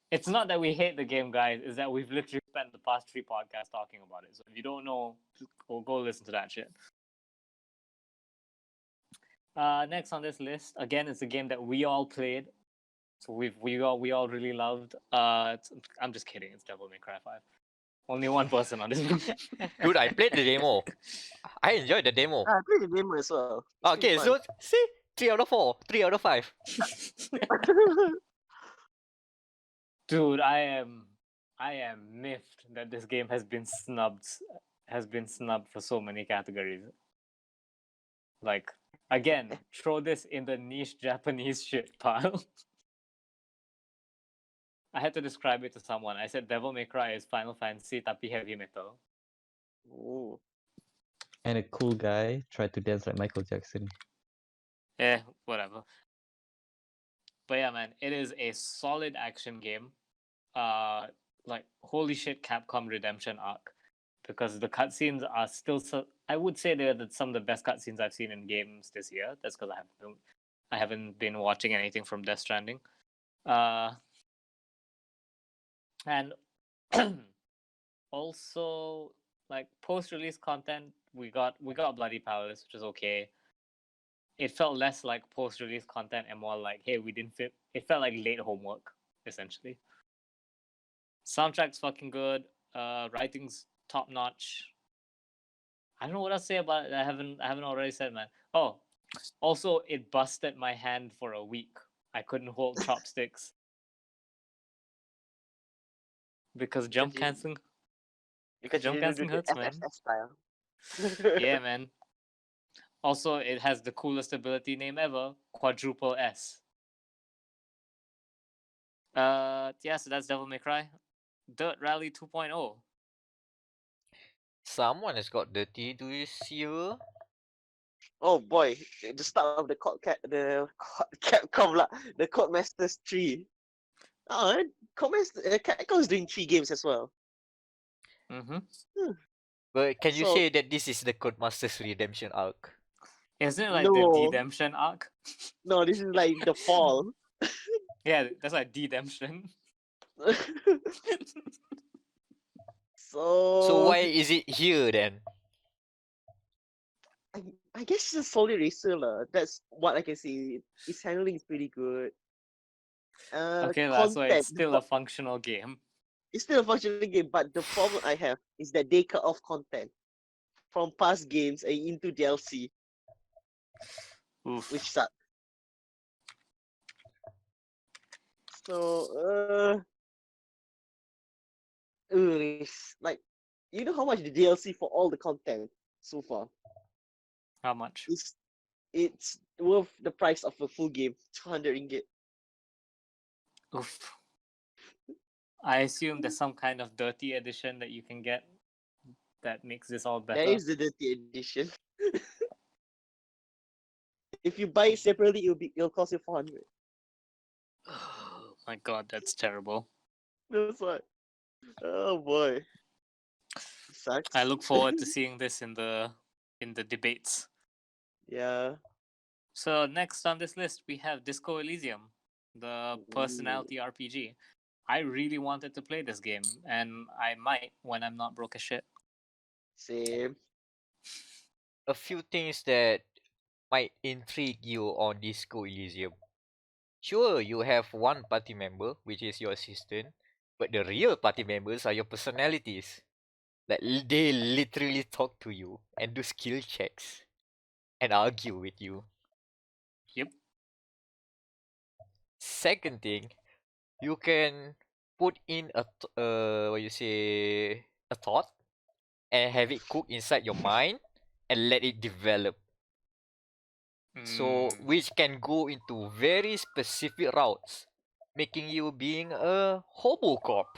S2: It's not that we hate the game, guys. It's that we've literally spent the past 3 podcasts talking about it. So if you don't know, go listen to that shit. Next on this list, again, it's a game that we all played. So we all really loved. I'm just kidding. It's Devil May Cry 5. Only one person on this one.
S1: Dude, I played the demo. I enjoyed the demo.
S4: I played the demo as well. It's pretty
S1: Okay,
S4: fun.
S1: so see, 3 out of 4, 3 out of 5.
S2: Dude, I am miffed that this game has been snubbed for so many categories. Like, again, throw this in the niche Japanese shit pile. I had to describe it to someone. I said Devil May Cry is Final Fantasy tapi heavy metal.
S4: Ooh.
S3: And a cool guy tried to dance like Michael Jackson.
S2: Whatever. But yeah, man, it is a solid action game. Like holy shit, Capcom Redemption arc, because the cutscenes are still I would say they're some of the best cutscenes I've seen in games this year. That's because I haven't been watching anything from Death Stranding. And also like post-release content, we got Bloody Palace, which is okay. It felt less like post-release content and more like, hey, we didn't fit. It felt like late homework, essentially. Soundtrack's fucking good. Writing's top notch. I don't know what else to say about it. I haven't already said, man. Oh, also it busted my hand for a week. I couldn't hold chopsticks because jump
S4: you-
S2: canceling.
S4: Because you
S2: Jump
S4: didn't do
S2: canceling
S4: the
S2: hurts, man.
S4: FFS style.
S2: Yeah, man. Also, it has the coolest ability name ever, Quadruple S. Yeah, so that's Devil May Cry. Dirt Rally 2.0.
S1: Someone has got dirty. Do you see her?
S4: Oh boy, the start of the Capcom lah, the Codemasters 3. Oh, Capcom's doing 3 games as well.
S2: Mm-hmm.
S1: But can you
S4: So-
S1: say that this is the Codemasters Redemption arc?
S2: Isn't it like the
S4: No.
S2: Redemption arc?
S4: No, this is like the fall.
S2: Yeah, that's like Redemption.
S1: So
S4: so
S1: why is it here then?
S4: I guess it's a solid racer lah. That's what I can say. Its handling is pretty good.
S2: Okay, so
S4: Content,
S2: it's still a functional game.
S4: it's still a functional game, but the problem I have is that they cut off content from past games and into DLC,
S2: Oof.
S4: which sucks. So it's like, you know how much the DLC for all the content so far?
S2: How much?
S4: It's worth the price of a full game, 200 ringgit.
S2: Oof. I assume there's some kind of dirty edition that you can get that makes this all better.
S4: That is the dirty edition. If you buy it separately, it'll cost you 400.
S2: Oh my god, that's terrible.
S4: That's what. Oh boy. Sucks.
S2: I look forward to seeing this in the debates.
S4: Yeah.
S2: So next on this list we have Disco Elysium, the personality RPG. I really wanted to play this game, and I might when I'm not broke as shit.
S4: Same.
S1: A few things that might intrigue you on Disco Elysium. Sure, you have one party member, which is your assistant, but the real party members are your personalities. Like they literally talk to you and do skill checks and argue with you.
S2: Yep.
S1: Second thing, you can put in what you say, a thought and have it cook inside your mind and let it develop. So which can go into very specific routes making you being a hobo cop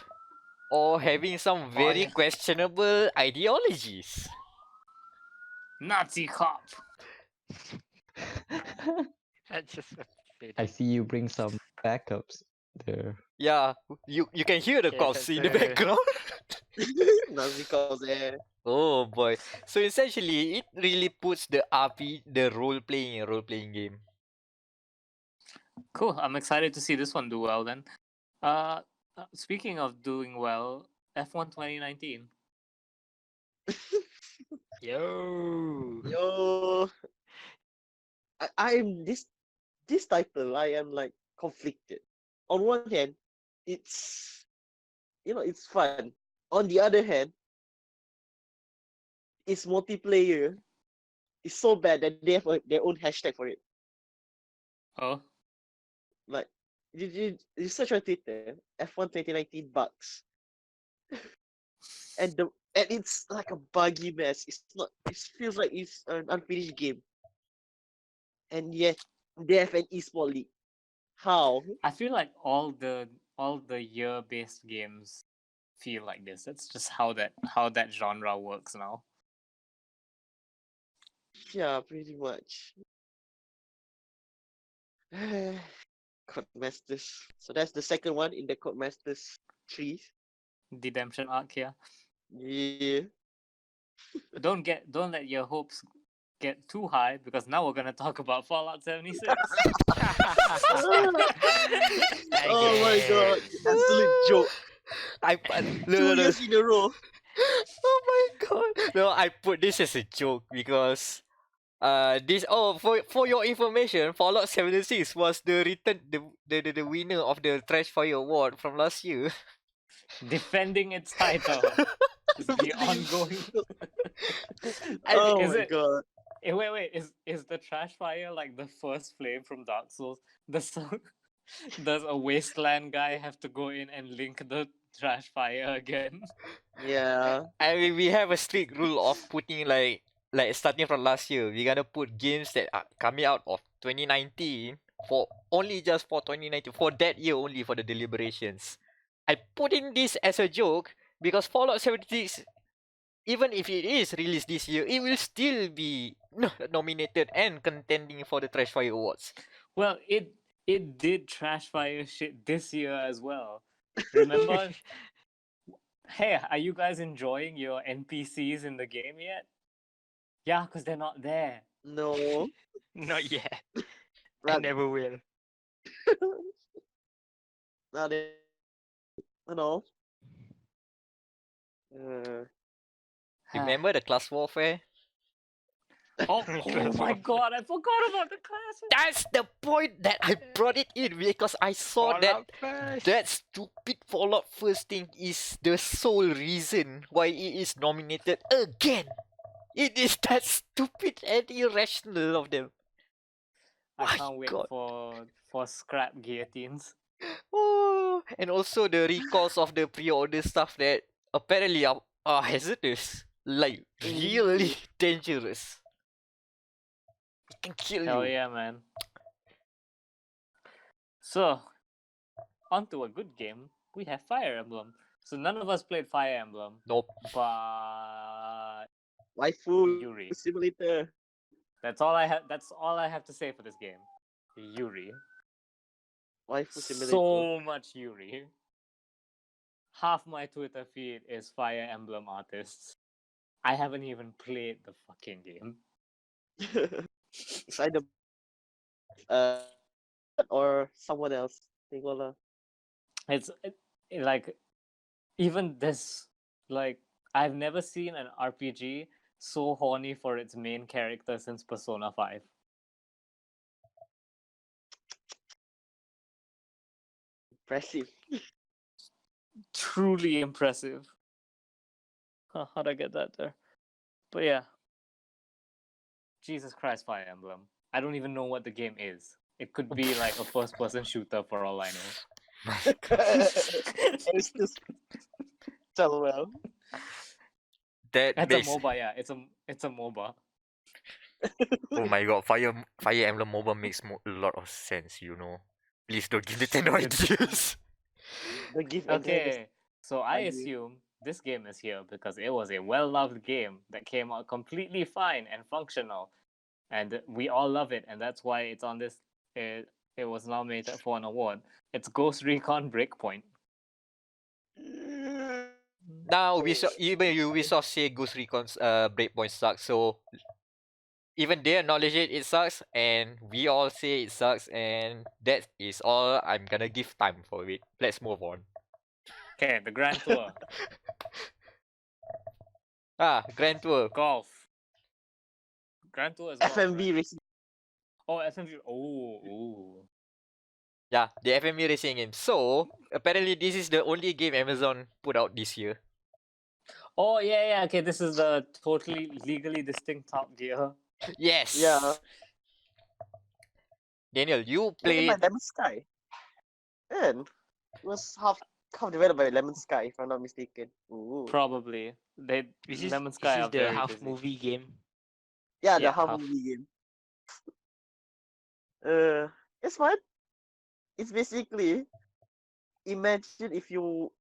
S1: or having some very
S2: yeah.
S1: questionable ideologies.
S2: Nazi cop.
S5: I just want to say
S3: I
S5: that.
S3: see you bring some backups there.
S1: Yeah, you can hear the
S5: Yes,
S1: cops in the background.
S4: Not because
S1: Oh boy. So essentially it really puts the the role playing game.
S2: Cool. I'm excited to see this one do well then. Uh, Speaking of doing well, F1 2019.
S5: Yo.
S4: yo, I'm this title. I am like conflicted. On one hand, it's it's fun. On the other hand, it's multiplayer. It's so bad that they have their own hashtag for it.
S2: Oh,
S4: Like you search on Twitter, F1 2019 bugs, and it's like a buggy mess. It's not. It feels like it's an unfinished game, and yet they have an esport league. How?
S2: I feel like all the year-based games feel like this. That's just how that genre works now.
S4: Yeah, pretty much. Codemasters. So that's the second one in the Codemasters tree.
S2: Redemption arc here.
S4: Yeah.
S2: Don't let your hopes get too high because now we're gonna talk about Fallout 76.
S4: Oh my god,
S5: Again.
S4: absolute joke.
S1: No,
S4: 2
S1: no, no.
S4: years in a row.
S1: Oh my god. No, I put this as a joke because this for your information, Fallout 76 was the winner of the Trash Fire Award from last year.
S2: Defending its title. Is the ongoing.
S4: Oh
S2: Is
S4: my
S2: it?
S4: god.
S2: Wait. Is the trash fire like the first flame from Dark Souls? Does a wasteland guy have to go in and link the trash fire again?
S4: Yeah.
S1: I mean, we have a strict rule of putting like starting from last year, we're gonna put games that are coming out of 2019 for only just for 2019 for that year only for the deliberations. I put in this as a joke because Fallout 76, even if it is released this year, it will still be nominated and contending for the Trash Fire Awards.
S2: Well, it did trash fire shit this year as well. Remember? Hey, are you guys enjoying your NPCs in the game yet? Yeah, because they're not there.
S4: No.
S5: Not yet. I
S4: Not,
S5: never will.
S4: not it. No. Uh,
S1: Remember the class warfare?
S2: Oh my god, I forgot about the classes.
S1: That's the point that I brought it in because I saw that
S5: Fallout first.
S1: that stupid Fallout first thing is the sole reason why it is nominated again. It is that stupid and irrational of them.
S2: I
S1: My
S2: can't wait
S1: God.
S2: for scrap guillotines.
S1: Oh, and also the recalls of the pre-order stuff that apparently are hazardous, like really dangerous. It can kill
S2: Hell
S1: you.
S2: yeah, man. So, on to a good game. We have Fire Emblem. So none of us played Fire Emblem,
S1: Nope.
S2: but
S4: Waifu
S2: Yuri.
S4: Simulator.
S2: That's all I have. That's all I have to say for this game. Yuri.
S4: Waifu Simulator.
S2: So much Yuri. Half my Twitter feed is Fire Emblem artists. I haven't even played the fucking game.
S4: It's either uh or someone else. Tingola.
S2: It's like even this, like, I've never seen an RPG so horny for its main character since Persona 5.
S4: Impressive.
S2: Truly impressive. How'd I get that there? But yeah. Jesus Christ, Fire Emblem. I don't even know what the game is. It could be like a first person shooter for all I know.
S4: It's just tell well.
S1: That
S2: It's
S1: makes
S2: a MOBA, yeah. It's a MOBA.
S1: oh my god, Fire Emblem MOBA makes a lot of sense, you know. Please don't give Nintendo ideas.
S4: Don't give Android
S2: Okay, so I
S4: idea.
S2: assume this game is here because it was a well-loved game that came out completely fine and functional, and we all love it, and that's why it's on this. It was nominated for an award. It's Ghost Recon Breakpoint.
S1: Now even Ubisoft say Ghost Recon's Breakpoint sucks, so even they acknowledge it sucks, and we all say it sucks, and that is all I'm gonna give time for it. Let's move on.
S2: Okay, the Grand Tour,
S1: Grand Tour.
S2: golf. Grand Tour is golf,
S4: FMV
S2: right?
S4: racing.
S2: Oh, FMV. Oh.
S1: Yeah, the FME racing game. So apparently this is the only game Amazon put out this year.
S2: Oh yeah. Okay, this is the totally legally distinct Top Gear.
S1: Yes.
S4: Yeah.
S1: Daniel, you
S4: Played by
S1: played.
S4: Lemon Sky. And it was half developed by Lemon Sky, if I'm not mistaken. Ooh.
S2: Probably. Lemon Sky
S5: This
S2: are
S5: is the
S2: very
S5: half
S2: busy.
S5: movie game.
S4: Yeah, the
S2: Yeah,
S4: half
S2: half.
S4: movie game. It's fun. It's basically imagine if you're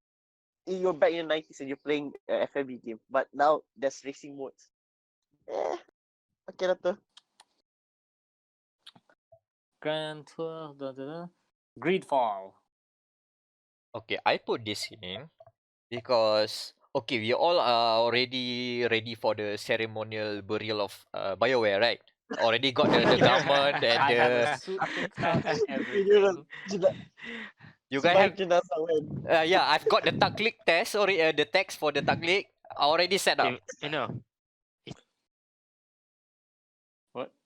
S4: back in the 90s and you're playing a FMV game, but now there's racing modes. Okay lah tu.
S2: Grand Tour. Greedfall.
S1: Okay, I put this in because okay, we all are already ready for the ceremonial burial of BioWare, right? Already got the garment and
S2: I have a
S1: the
S2: suit picked out and
S4: Funeral.
S2: everything.
S1: you guys have
S4: Jenazah when.
S1: yeah, I've got the Taklik test or the text for the Taklik already set up.
S5: You know,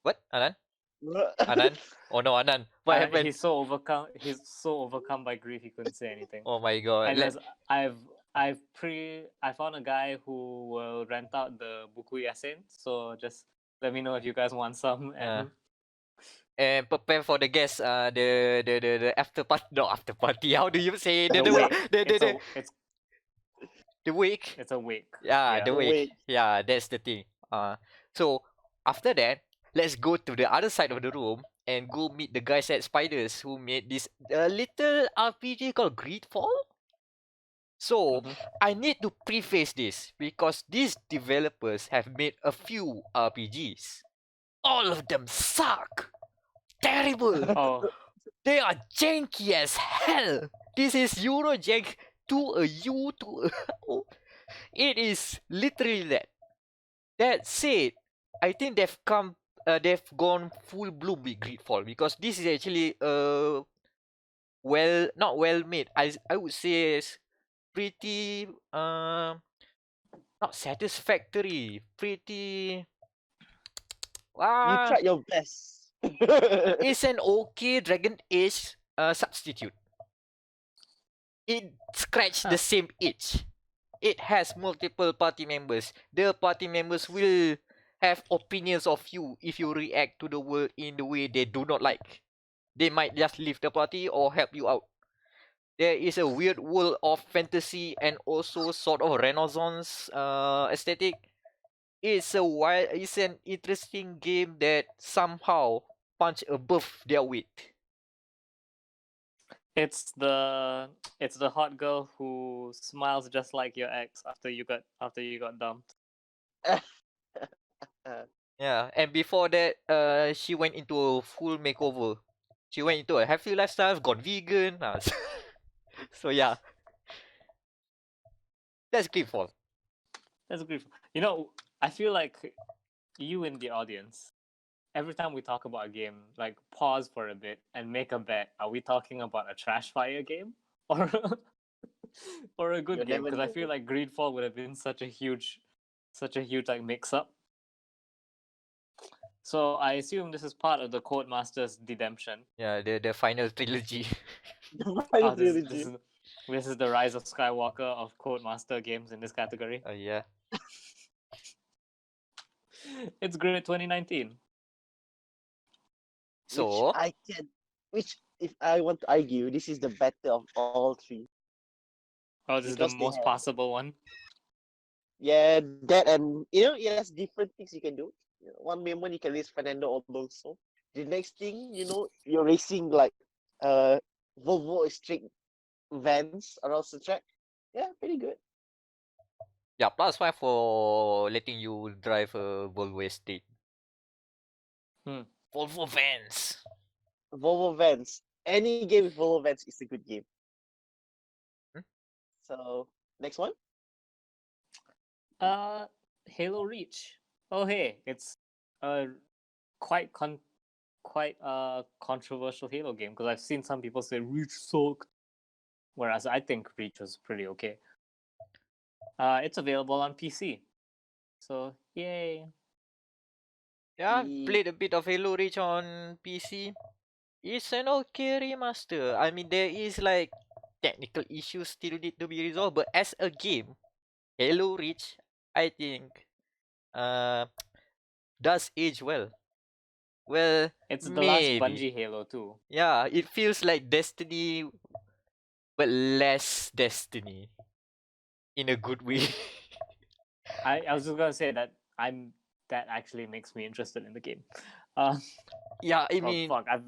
S1: What, Anan? Anan? Oh no, Anan. What happened?
S2: He's so overcome by grief he couldn't say anything.
S1: Oh my god.
S2: And there's I found a guy who will rent out the buku yasin, so just let me know if you guys want some.
S1: And prepare for the guests. The after party. No, after party. How do you say
S2: The wake.
S1: the wake?
S2: It's a wake.
S1: Yeah,
S2: Yeah.
S1: the
S4: The
S1: wake.
S4: wake.
S1: Yeah, that's the thing. So after that, let's go to the other side of the room and go meet the guys at Spiders who made this little RPG called Greedfall. So
S2: Mhm.
S1: I need to preface this because these developers have made a few RPGs. All of them suck. Terrible.
S2: Oh,
S1: They are janky as hell. This is Eurojank to a U to a It is literally that. That said, I think they've gone full bloom with Greedfall because this is actually not well made. I would say it's pretty not satisfactory. Pretty
S4: You tried your best.
S1: it's an okay Dragon Age substitute. It scratched the same itch. It has multiple party members. The party members will have opinions of you if you react to the world in the way they do not like. They might just leave the party or help you out. There is a weird world of fantasy and also sort of Renaissance aesthetic. It's an interesting game that somehow punch above their weight.
S2: it's the hot girl who smiles just like your ex after you got dumped.
S1: Yeah, and before that, she went into a full makeover. She went into a healthy lifestyle, gone vegan. So yeah, that's Greedfall.
S2: That's great. You know, I feel like you in the audience, every time we talk about a game, like pause for a bit and make a bet. Are we talking about a trash fire game or or a good
S4: You
S2: game?
S4: never
S2: Because I
S4: know.
S2: feel like Greedfall would have been such a huge like mix up. So I assume this is part of the Codemasters Redemption.
S1: Yeah, the final trilogy.
S2: Oh, this is the Rise of Skywalker of Codemaster games in this category.
S1: Yeah.
S2: It's great 2019.
S1: So
S4: Which if I want to argue, this is the better of all three.
S2: Oh, this is
S4: Because
S2: the
S4: they
S2: most
S4: have-
S2: possible one.
S4: Yeah, that and it has different things you can do. One moment you can race Fernando Alonso. The next thing, you're racing like Volvo strict vans around the track. Yeah, pretty good.
S1: Yeah, +5 for letting you drive a Volvo Estate.
S2: Hmm.
S1: Volvo Vans.
S4: Volvo vans. Any game with Volvo vans is a good game.
S1: Hmm?
S4: So next one.
S2: Halo Reach. Oh hey, it's a quite controversial Halo game because I've seen some people say Reach sucked, whereas I think Reach was pretty okay. It's available on PC, so yay.
S1: Yeah, I've
S4: Ye-
S1: played a bit of Halo Reach on PC. It's an okay remaster. I mean, there is like technical issues still need to be resolved, but as a game, Halo Reach, I think, uh, does age well. Well,
S2: It's the last
S1: maybe.
S2: Bungie Halo too.
S1: Yeah, it feels like Destiny, but less Destiny in a good way.
S2: I was just gonna say that that actually makes me interested in the game. Uh,
S1: Yeah, I
S2: oh
S1: mean,
S2: fuck, I've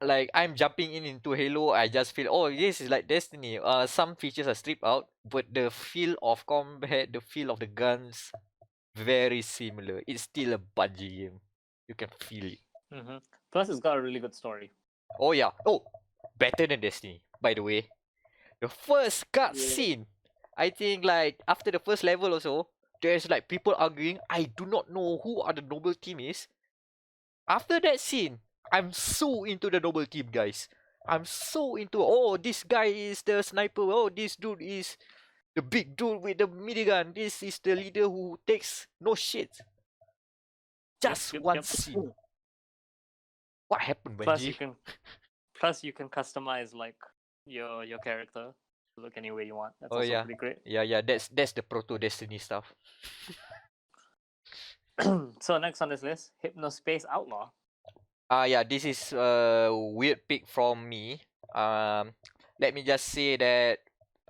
S1: like I'm jumping in into Halo, I just feel, oh, this is like Destiny. Some features are stripped out, but the feel of combat, the feel of the guns, very similar. It's still a Bungie game. You can feel it.
S2: Plus it's got a really good story.
S1: Oh yeah. Oh, better than Destiny, by the way. The first
S4: Yeah.
S1: cutscene, I think like after the first level also, there's like people arguing. I do not know who are the noble team is. After that scene, I'm so into the noble team, guys. I'm so into, oh, this guy is the sniper. Oh, this dude is the big dude with the minigun. This is the leader who takes no shit. Just
S2: Yep.
S1: one scene. What happened,
S2: Plus you
S1: Bungie?
S2: can customize like your character to look any way you want. That's
S1: Oh
S2: also
S1: yeah,
S2: pretty great.
S1: yeah. That's the proto Destiny stuff.
S2: So next on this list, Hypnospace Outlaw.
S1: Yeah, this is a weird pick from me. Let me just say that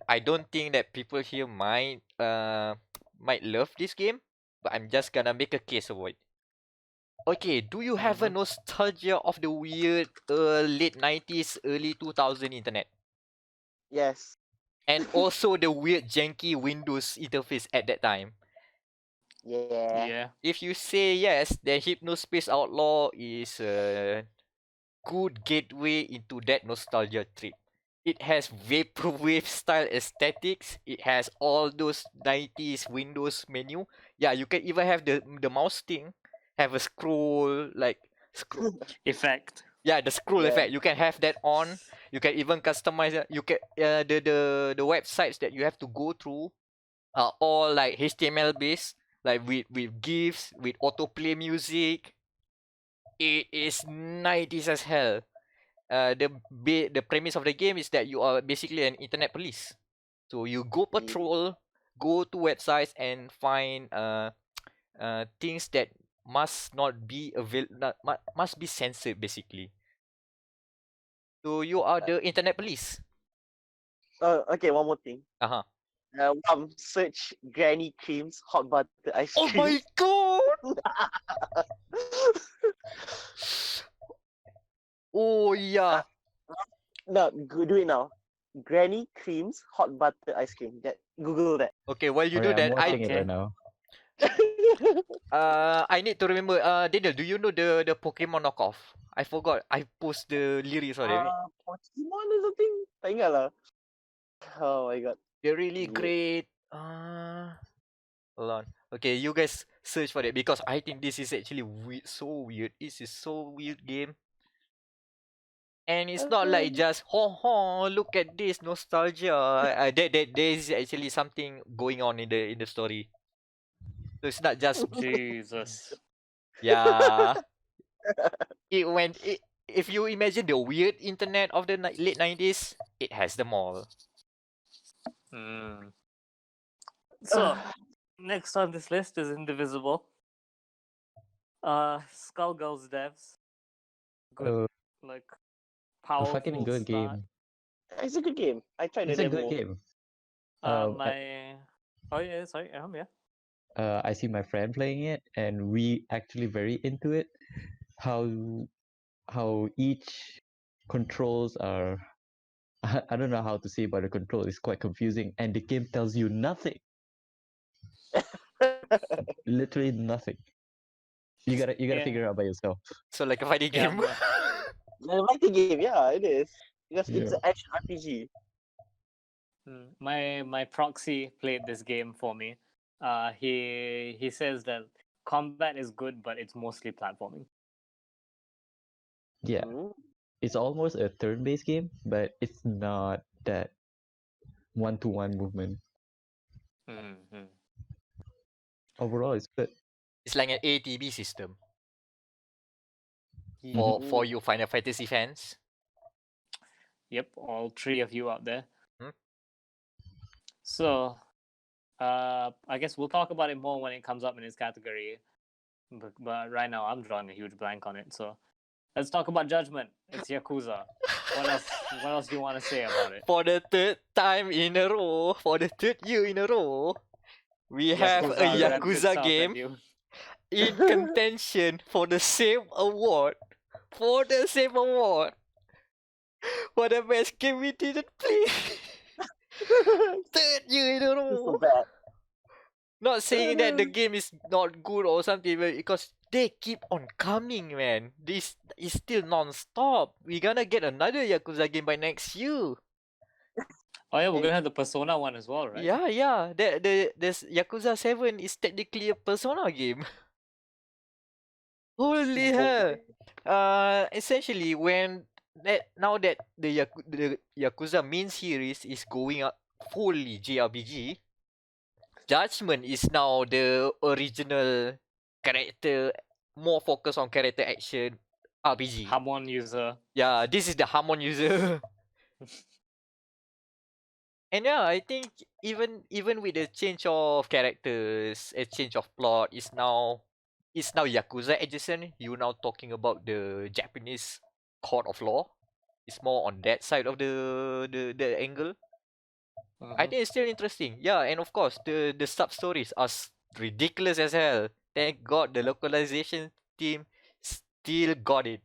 S1: I don't think that people here might love this game, but I'm just gonna make a case of it. Okay, do you have a nostalgia of the weird late 90s, early 2000 internet?
S4: Yes.
S1: And also the weird janky Windows interface at that time?
S4: Yeah.
S2: Yeah.
S1: If you say yes, then Hypnospace Outlaw is a good gateway into that nostalgia trip. It has vaporwave style aesthetics. It has all those 90s Windows menu. Yeah, you can even have the mouse thing, have a scroll like scroll.
S2: Effect.
S1: Yeah, the scroll
S4: Yeah.
S1: effect. You can have that on. You can even customize it. You can the websites that you have to go through are all like HTML based, like with GIFs, with autoplay music. It is 90s as hell. The premise of the game is that you are basically an internet police. So you go patrol, go to websites and find things that must not be must be censored basically. So you are the internet police.
S4: Okay, one more thing.
S1: Uh-huh.
S4: Search Granny Creams hot butter ice
S1: Oh
S4: cream.
S1: my god! Oh yeah.
S4: No, do it now. Granny Creams hot butter ice cream. That Google that.
S1: Okay, while you do
S3: Alright, I'm
S1: that,
S3: watching it
S2: Okay.
S3: right now.
S1: I need to remember. Daniel, do you know the Pokemon knockoff? I forgot. I post the lyrics on it.
S4: Pokemon or something? Tak ingat lah. Oh my god.
S1: They're really
S4: Yeah.
S1: great. Hold on. Okay, you guys search for it because I think this is actually weird. So weird. This is so weird game. And it's not like just look at this nostalgia. There is actually something going on in the story. So it's not just
S2: Jesus.
S1: yeah. If you imagine the weird internet of the late 90s, it has them all.
S2: So next on this list is Indivisible. Skullgirls devs. Good, like
S3: A
S2: powerful
S3: fucking good
S2: start.
S3: game.
S4: It's a good game. I tried the
S3: It's a
S4: demo.
S3: good game.
S2: Oh yeah, sorry, yeah.
S3: I see my friend playing it, and we actually very into it. How each controls are I don't know how to say about the control. It's quite confusing, and the game tells you nothing. Literally nothing. You gotta
S2: Yeah.
S3: figure it out by yourself.
S1: So like a fighting
S2: Yeah,
S1: game.
S4: The fighting game, yeah, it is. Because it's
S3: Yeah.
S4: an action RPG.
S2: My proxy played this game for me. He says that combat is good, but it's mostly platforming.
S3: Yeah.
S4: Mm.
S3: It's almost a turn-based game, but it's not that one-to-one movement.
S2: Mm-hmm.
S3: Overall, it's good.
S1: It's like an ATB system
S3: Mhm.
S1: for you Final Fantasy fans.
S2: Yep, all three of you out there.
S1: Hmm?
S2: So, I guess we'll talk about it more when it comes up in its category. But right now, I'm drawing a huge blank on it. So, let's talk about Judgment. It's Yakuza. What else? What else do you want to say about it?
S1: For the third time in a row, for the third year in a row, we have a
S2: Yakuza revs
S1: Yakuza
S2: itself at
S1: game
S2: you.
S1: in contention for the same award. For the same award. For the best game we didn't play. Third year in a
S4: It's so
S1: row.
S4: bad.
S1: Not saying that the game is not good or something, but because they keep on coming, man. This is still non-stop. We're gonna get another Yakuza game by next year.
S2: Oh yeah, we're gonna have the Persona one as well, right?
S1: Yeah. This Yakuza 7 is technically a Persona game. Holy hell. Essentially when now that the Yakuza main series is going up fully JRPG, Judgment is now the original character, more focused on character action RPG.
S2: Hamon user.
S1: Yeah, this is the Hamon user. And yeah, I think even with the change of characters, a change of plot, it's now Yakuza adjacent. You now talking about the Japanese court of law. It's more on that side of the angle. I
S2: Mhm.
S1: think it's still interesting. Yeah, and of course the sub stories are ridiculous as hell. Thank God the localization team still got it.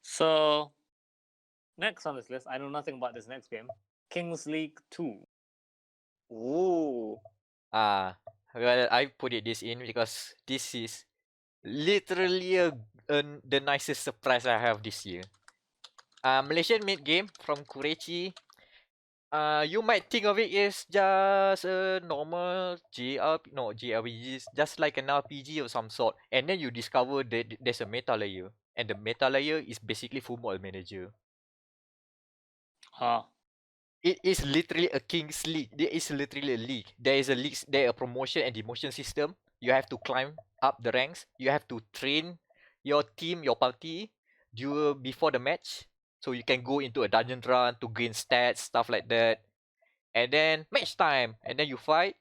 S2: So next on this list, I know nothing about this next game. Kings League 2.
S4: Ooh.
S1: Well, I put this in because this is literally the nicest surprise I have this year. Malaysian made game from Kurechi. You might think of it as just a normal JRPG, just like an RPG of some sort. And then you discover that there's a meta layer, and the meta layer is basically Football Manager.
S2: Huh.
S1: It is literally a King's League. There is literally a league. There is a league. There a promotion and demotion system. You have to climb up the ranks. You have to train your team, your party, before the match, so you can go into a dungeon run to gain stats, stuff like that. And then match time, and then you fight.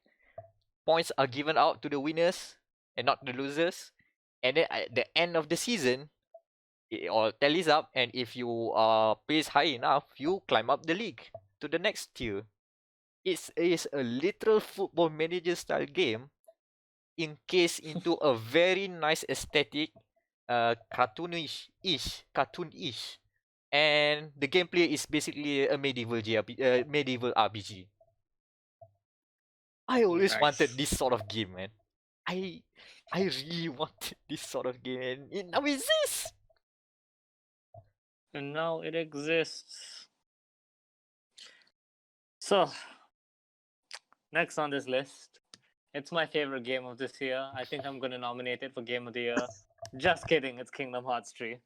S1: Points are given out to the winners and not the losers. And then at the end of the season, it all tallies up, and if you are placed high enough, you climb up the league to the next tier. It is a literal football manager style game encased into a very nice aesthetic, cartoonish, and the gameplay is basically a medieval RPG. I always wanted
S2: Nice.
S1: this sort of game, man. I I really wanted this sort of game, and it now exists.
S2: And now it exists. So, next on this list, it's my favorite game of this year. I think I'm gonna nominate it for Game of the Year. Just kidding, it's Kingdom Hearts 3.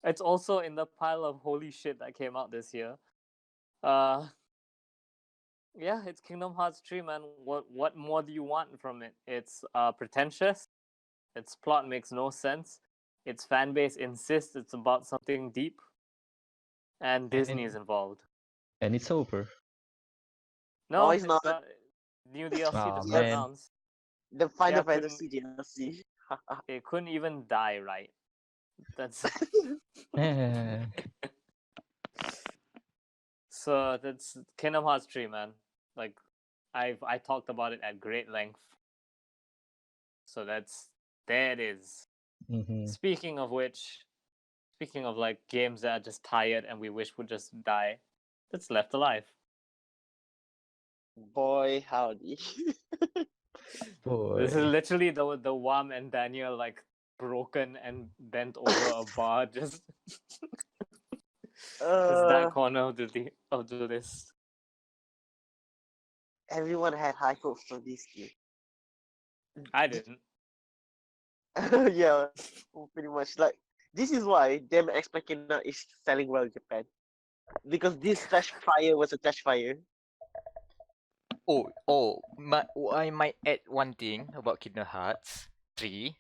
S2: It's also in the pile of holy shit that came out this year. Uh, yeah, it's Kingdom Hearts 3, man. What more do you want from it? It's pretentious. Its plot makes no sense. Its fan base insists it's about something deep, and Disney is involved.
S3: And it's over.
S2: No,
S4: it's not.
S2: got new DLC
S3: Aw,
S2: just got
S3: man.
S2: announced.
S4: The Final
S2: Yeah, couldn't
S4: Fantasy DLC.
S2: it couldn't even die right. That's so that's Kingdom Hearts 3, man. Like I talked about it at great length. So there it is.
S3: Mm-hmm.
S2: Speaking of which, speaking of like games that are just tired and we wish would just die, that's Left Alive.
S4: Boy, howdy.
S3: Boy.
S2: This is literally the Wam and Daniel like broken and bent over a bar, just that
S4: uh,
S2: corner of the list.
S4: everyone had high hopes for this game.
S2: I didn't.
S4: Yeah, pretty much. Like, this is why Dem Ex Machina is selling well in Japan. Because this Trash Fire was a Trash Fire.
S1: I might add one thing about Kingdom Hearts 3.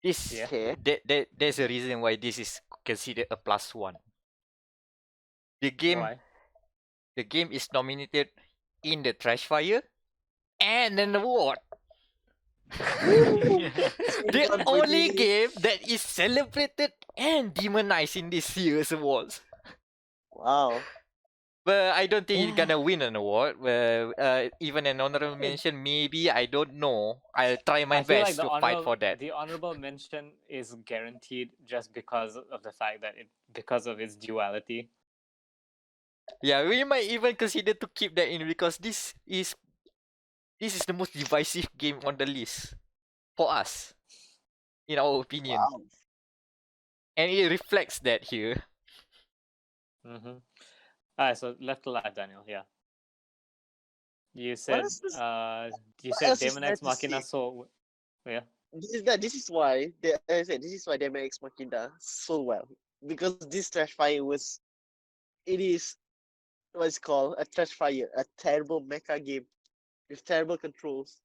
S1: This
S2: Yeah.
S4: Okay.
S1: there's a reason why this is considered a +1. The game
S2: Why?
S1: the game is nominated in the Trash Fire and an award. The
S4: Well,
S1: only
S4: buddy.
S1: game that is celebrated and demonized in this year's awards.
S4: Wow.
S1: But I don't think it's
S2: Yeah.
S1: gonna win an award. Even an honorable mention, maybe. I don't know. I'll try my
S2: I feel like
S1: best to fight for that.
S2: the honorable mention is guaranteed just because of the fact that because of its duality.
S1: Yeah, we might even consider to keep that in because this is the most divisive game on the list for us, in our opinion,
S4: Wow.
S1: and it reflects that here.
S2: Mm-hmm. Alright, so Left Alive, Daniel. Yeah. You
S4: What
S2: said
S4: else is,
S2: you
S4: what
S2: said
S4: else is
S2: Demon
S4: there
S2: X
S4: to say?
S2: Machina. So yeah.
S4: This is why, as I said, this is why Dem Ex Machina so well. Because this Trash Fire it is, what's called, a Trash Fire, a terrible mecha game with terrible controls.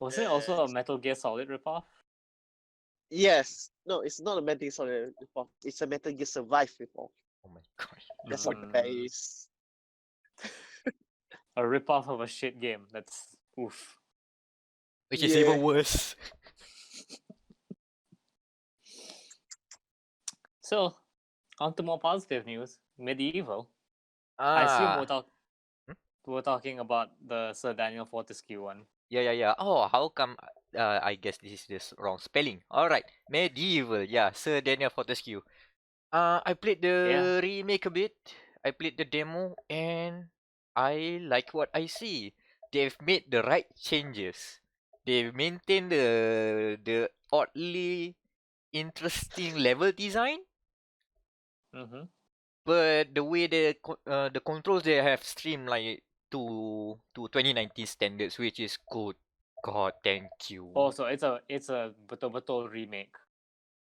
S2: Wasn't it also a Metal Gear Solid ripoff?
S4: Yes. No, it's not a Metal Gear Solid ripoff. It's a Metal Gear Survive ripoff.
S1: Oh my god!
S4: That's what guys.
S2: A ripoff of a shit game. That's oof.
S1: Which is
S4: Yeah.
S1: even worse.
S2: So, on to more positive news. Medieval. I assume
S1: Ah,
S2: we're talking about the Sir Daniel Fortescue one.
S1: yeah. Oh, how come? I guess this is the wrong spelling. All right, medieval. Yeah, Sir Daniel Fortescue. I played
S2: Yeah.
S1: the remake a bit. I played the demo, and I like what I see. They've made the right changes. They've maintained the oddly interesting level design,
S2: Mm-hmm.
S1: but the way the controls they have streamlined to 2019 standards, which is good. God, thank you.
S2: Oh, so it's a betul-betul remake.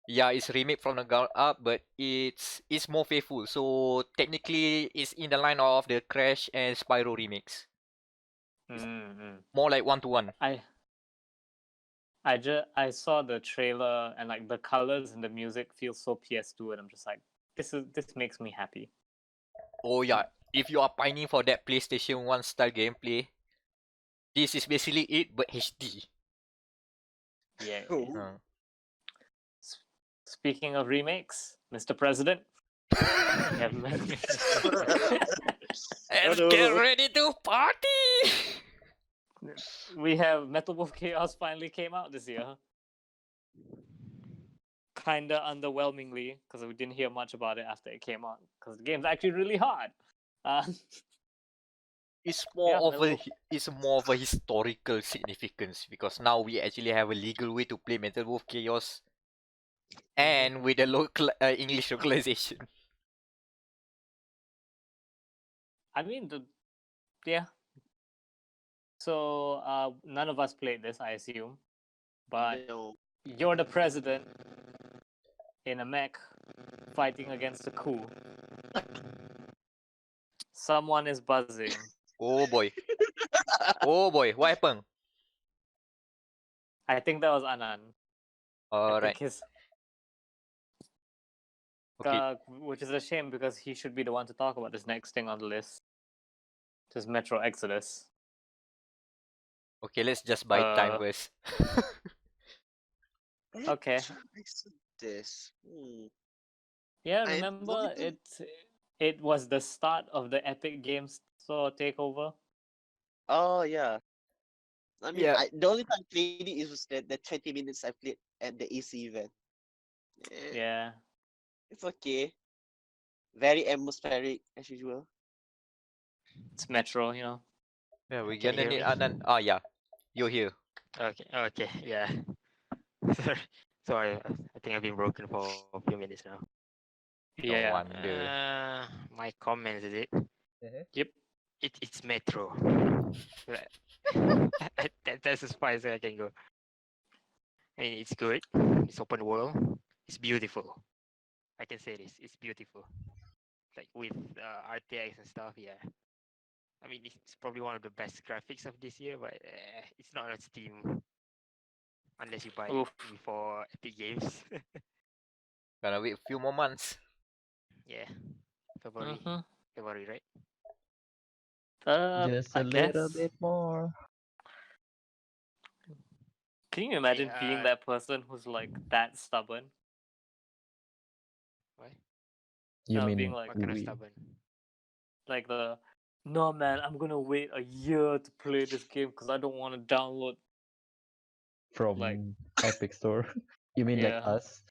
S1: Yeah, it's remake from the ground up, but it's more faithful. So technically, it's in the line of the Crash and Spyro remakes.
S2: Mm-hmm.
S1: More like 1-to-1.
S2: I saw the trailer and like the colors and the music feel so PS2 and I'm just like this makes me happy.
S1: Oh yeah, if you are pining for that PlayStation 1 style gameplay, this is basically it, but HD.
S2: Yeah.
S4: Oh.
S1: Uh.
S2: Speaking of remakes, Mr. President, we have
S1: Let's
S4: no.
S1: get ready to party!
S2: we have Metal Wolf Chaos finally came out this year. Kinda underwhelmingly, because we didn't hear much about it after it came out. Because the game's actually really hard. Uh,
S1: It's
S2: Yeah,
S1: more of
S2: Metal
S1: a
S2: Wolf.
S1: it's more of a historical significance because now we actually have a legal way to play Metal Wolf Chaos and with a local English localization.
S2: I mean, yeah. So none of us played this, I assume, but
S4: No.
S2: you're the president in a mech fighting against a coup. Someone is buzzing.
S1: Oh boy. Oh boy, what happened?
S2: I think that was Anan. I
S1: Alright.
S2: think his,
S1: Okay.
S2: which is a shame because he should be the one to talk about this next thing on the list. Just Metro Exodus.
S1: Okay, let's just buy time
S2: Uh,
S1: first.
S2: Okay.
S4: This.
S2: Yeah,
S4: I
S2: remember
S4: wanted
S2: it was the start of the Epic Games Store takeover.
S4: Oh yeah. I mean,
S1: Yeah.
S4: the only time I played it was the 20 minutes I played at the AC event.
S2: Yeah.
S4: It's okay. Very atmospheric as usual.
S2: It's Metro, you know.
S1: Yeah, we're
S5: Can you
S1: gonna
S5: hear
S1: need
S5: me?
S1: Anan. Ah, yeah. You're here.
S5: Okay, okay, yeah. Sorry, sorry. I think I've been broken for a few minutes now.
S1: No
S2: Yeah.
S1: wonder.
S5: My comments is it?
S2: Yep.
S5: It's Metro. Right. That's as far as I can go. I mean, it's good. It's open world. It's beautiful. I can say this. It's beautiful. Like with RTX and stuff. Yeah. I mean, it's probably one of the best graphics of this year, but it's not on Steam unless you buy it
S2: Oof.
S5: before Epic Games.
S1: Gonna wait a few more months.
S5: Yeah, February,
S2: Mm-hmm.
S5: February, right?
S3: Just
S2: I
S3: a little
S2: guess.
S3: bit more.
S2: Can you imagine
S5: Yeah,
S2: being that person who's like that stubborn?
S5: what?
S3: You
S2: Being
S3: mean
S2: like
S5: What kind of
S3: we
S5: stubborn?
S2: the no man, I'm gonna wait a year to play this game because I don't want to download.
S3: from
S2: Like,
S3: Epic Store? You mean like
S2: yeah.
S3: us?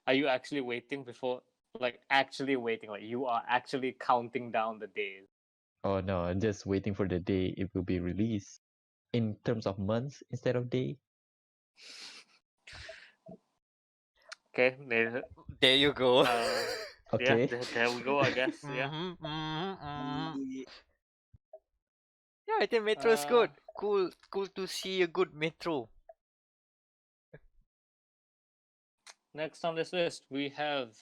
S2: Are you actually waiting before? Like actually waiting? Like you are actually counting down the days.
S3: Oh no, I'm just waiting for the day it will be released. In terms of months instead of day.
S2: Okay, there,
S1: There you go.
S2: yeah,
S3: Okay.
S2: there we go. I guess. Yeah.
S4: Ye-
S1: Yeah, I think Metro is
S2: Uh,
S1: good. Cool to see a good Metro.
S2: Next on this list we have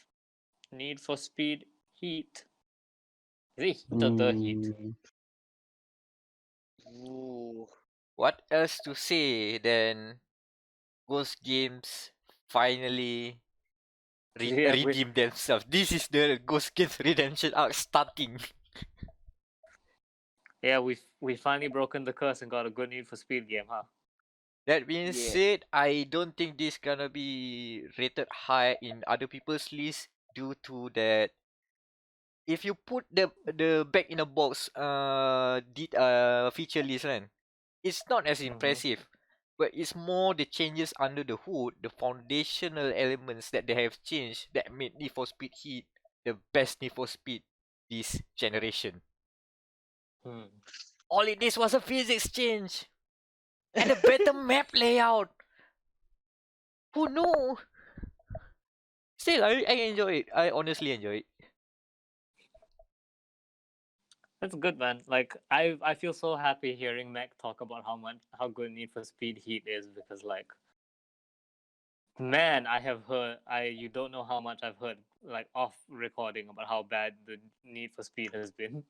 S2: Need for Speed Heat. Is it Heat or the Heat?
S3: Ooh.
S4: Ooh.
S1: What else to say than Ghost Games finally
S2: Yeah,
S1: redeem themselves? This is the Ghost Games redemption arc starting.
S2: we finally broken the curse and got a good Need for Speed game, huh?
S1: That being
S4: Yeah.
S1: said, I don't think this gonna be rated high in other people's list due to that. If you put the back in a box did feature list, kan, it's not as
S2: Mm-hmm.
S1: impressive, but it's more the changes under the hood, the foundational elements that they have changed that made Need for Speed Heat the best Need for Speed this generation.
S2: Hmm.
S1: All it is was a physics change and a better map layout. Who knew? Still, I enjoy it. I honestly enjoy it.
S2: That's good, man. Like I feel so happy hearing Mac talk about how good Need for Speed Heat is because like man, I have heard you don't know how much I've heard like off recording about how bad the Need for Speed has been.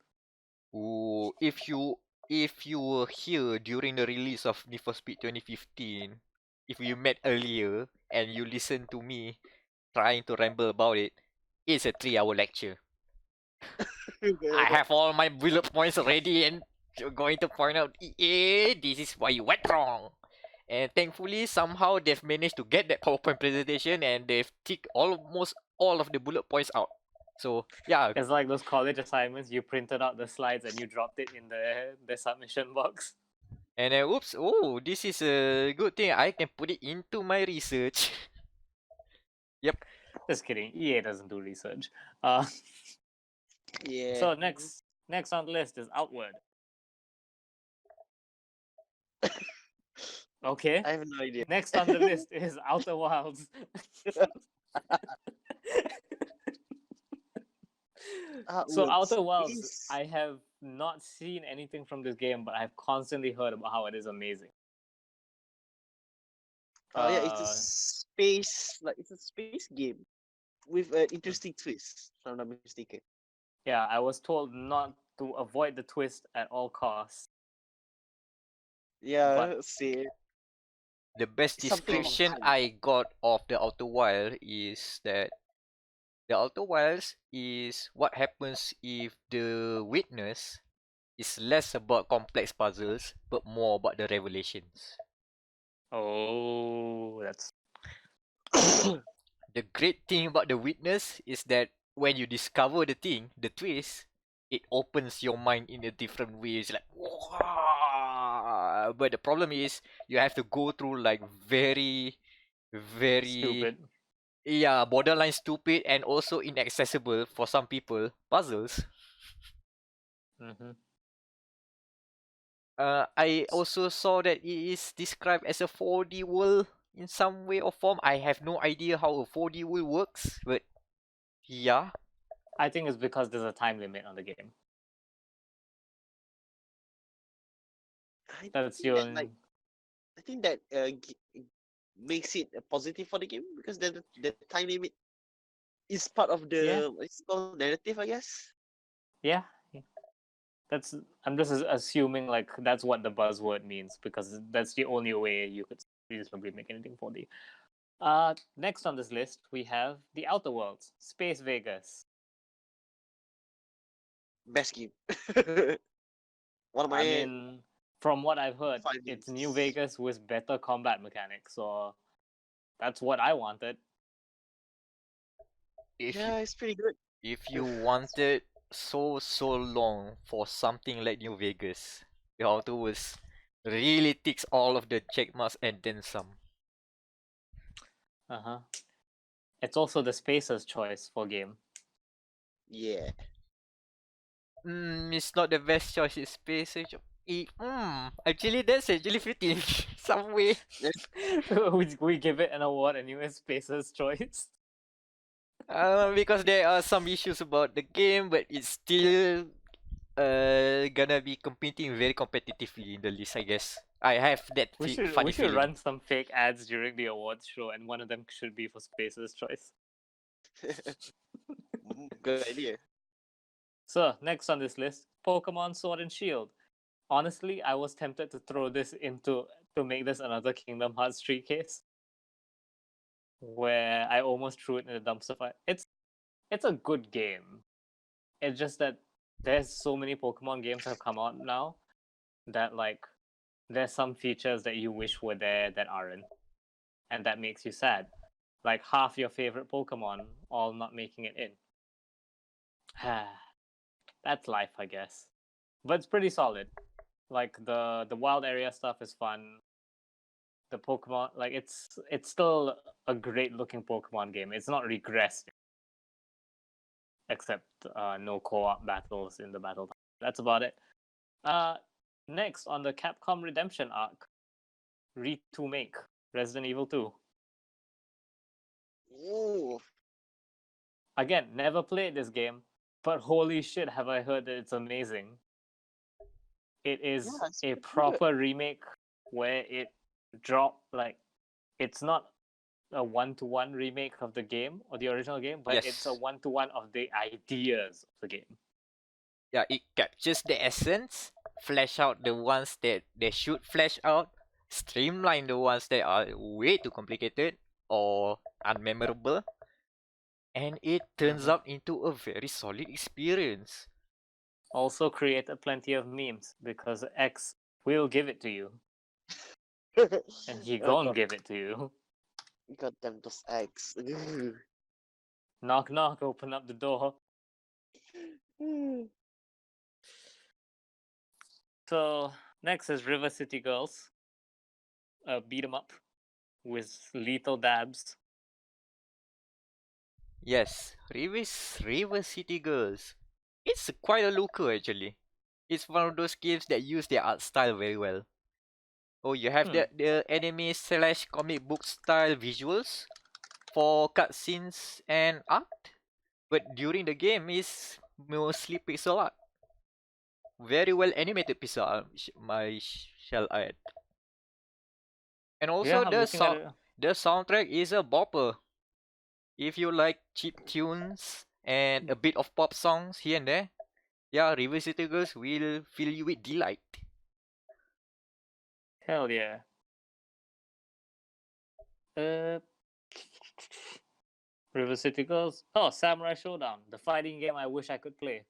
S1: Ooh, if you were here during the release of Need for Speed 2015, if you met earlier and you listened to me trying to ramble about it, it's a 3 hour lecture. I have all my bullet points ready and you're going to point out, EA, this is why you went wrong. And thankfully, somehow they've managed to get that PowerPoint presentation and they've ticked almost all of the bullet points out. So yeah,
S2: It's like those college assignments you printed out the slides and you dropped it in the submission box.
S1: and then oops, oh, this is a good thing. I can put it into my research. Yep.
S2: Just kidding. EA doesn't do research. Uh,
S4: Yeah.
S2: so next on the list is Outward. Okay.
S4: I have no idea.
S2: Next on the list is Outer Wilds. So Outer Wilds,
S4: Is
S2: I have not seen anything from this game, but I've constantly heard about how it is amazing.
S4: oh yeah, it's a
S2: Uh,
S4: space it's a space game with an interesting twist. If I'm not mistaken.
S2: yeah, I was told not to avoid the twist at all costs.
S4: Yeah,
S2: But
S4: see,
S1: The best
S4: something
S1: description
S4: fun.
S1: I got of the Outer Wild is that the Outer Wilds is what happens if the witness is less about complex puzzles but more about the revelations.
S2: oh, that's
S1: The great thing about the witness is that when you discover the thing, the twist, it opens your mind in a different way. It's like, wow, But the problem is you have to go through like very, very
S2: Stupid.
S1: yeah, borderline stupid and also inaccessible for some people puzzles.
S2: Mm-hmm.
S1: I also saw that it is described as a 4D world in some way or form. I have no idea how a 4D world works, but yeah.
S2: I think it's because there's a time limit on the game.
S4: I
S2: That's
S4: think that
S2: your.
S4: I think that makes it a positive for the game because the time limit is part of
S2: Yeah.
S4: the it's called narrative, I guess.
S2: Yeah. That's. I'm just assuming like that's what the buzzword means because that's the only way you could reasonably make anything 4D. Next on this list we have The Outer Worlds, Space Vegas.
S4: Best game. One of
S2: I
S4: my
S2: mean, from what I've heard,
S4: 5 games.
S2: it's New Vegas with better combat mechanics, so that's what I wanted.
S1: If
S4: Yeah, it's pretty good.
S1: you wanted so long for something like New Vegas, the Outer Worlds really ticks all of the check marks and then some.
S2: Uh huh. It's also the Spacer's choice for game.
S4: Yeah.
S1: It's not the best choice. It's Space Age. Actually, that's actually fitting some way.
S2: we give it an award anyway, Spacer's choice.
S1: Because there are some issues about the game, but it's still gonna be competing very competitively in the list, I guess. I have that
S2: We
S1: funny
S2: should
S1: feeling.
S2: run some fake ads during the awards show, and one of them should be for Spacer's choice.
S4: Good idea.
S2: So next on this list, Pokemon Sword and Shield. Honestly, I was tempted to throw this into to make this another Kingdom Hearts 3 case, where I almost threw it in the dumpster fire. It's a good game. It's just that there's so many Pokemon games have come out now that like there's some features that you wish were there that aren't, and that makes you sad. Like half your favorite Pokemon all not making it in. That's life, I guess. But it's pretty solid. Like the wild area stuff is fun. The Pokemon, like it's still a great looking Pokemon game. It's not regressed, except no co-op battles in the battle. That's about it. Uh, Next on the Capcom Redemption arc, Re-to-Make Resident Evil 2.
S4: Ooh.
S2: Again, never played this game, but holy shit, have I heard that it's amazing. It is
S4: Yeah, it's
S2: a
S4: pretty good.
S2: proper remake where it dropped like it's not a one-to-one remake of the game or the original game, but it's a
S1: Yes.
S2: one-to-one of the ideas of the game.
S1: Yeah, it captures the essence, flesh out the ones that they should flesh out, streamline the ones that are way too complicated or unmemorable, and it turns out into a very solid experience.
S2: Also created plenty of memes because X will give it to you, and he
S4: Oh
S2: gon'
S4: god,
S2: give it to you.
S4: goddamn those eggs.
S2: Knock knock, open up the door. So next is River City Girls, a beat 'em up with lethal dabs.
S1: Yes, River City Girls. It's quite a looker actually. It's one of those games that use their art style very well. Oh, you have the anime slash comic book style visuals for cutscenes and art, but during the game is mostly pixel art. Very well animated pixel art, shall add. And
S2: Yeah,
S1: also
S2: I'm looking at it.
S1: the soundtrack is a bopper. If you like cheap tunes and a bit of pop songs here and there, yeah, River City Girls will fill you with delight.
S2: Hell yeah. Uh, River City Girls. Oh, Samurai Showdown, the fighting game I wish I could play.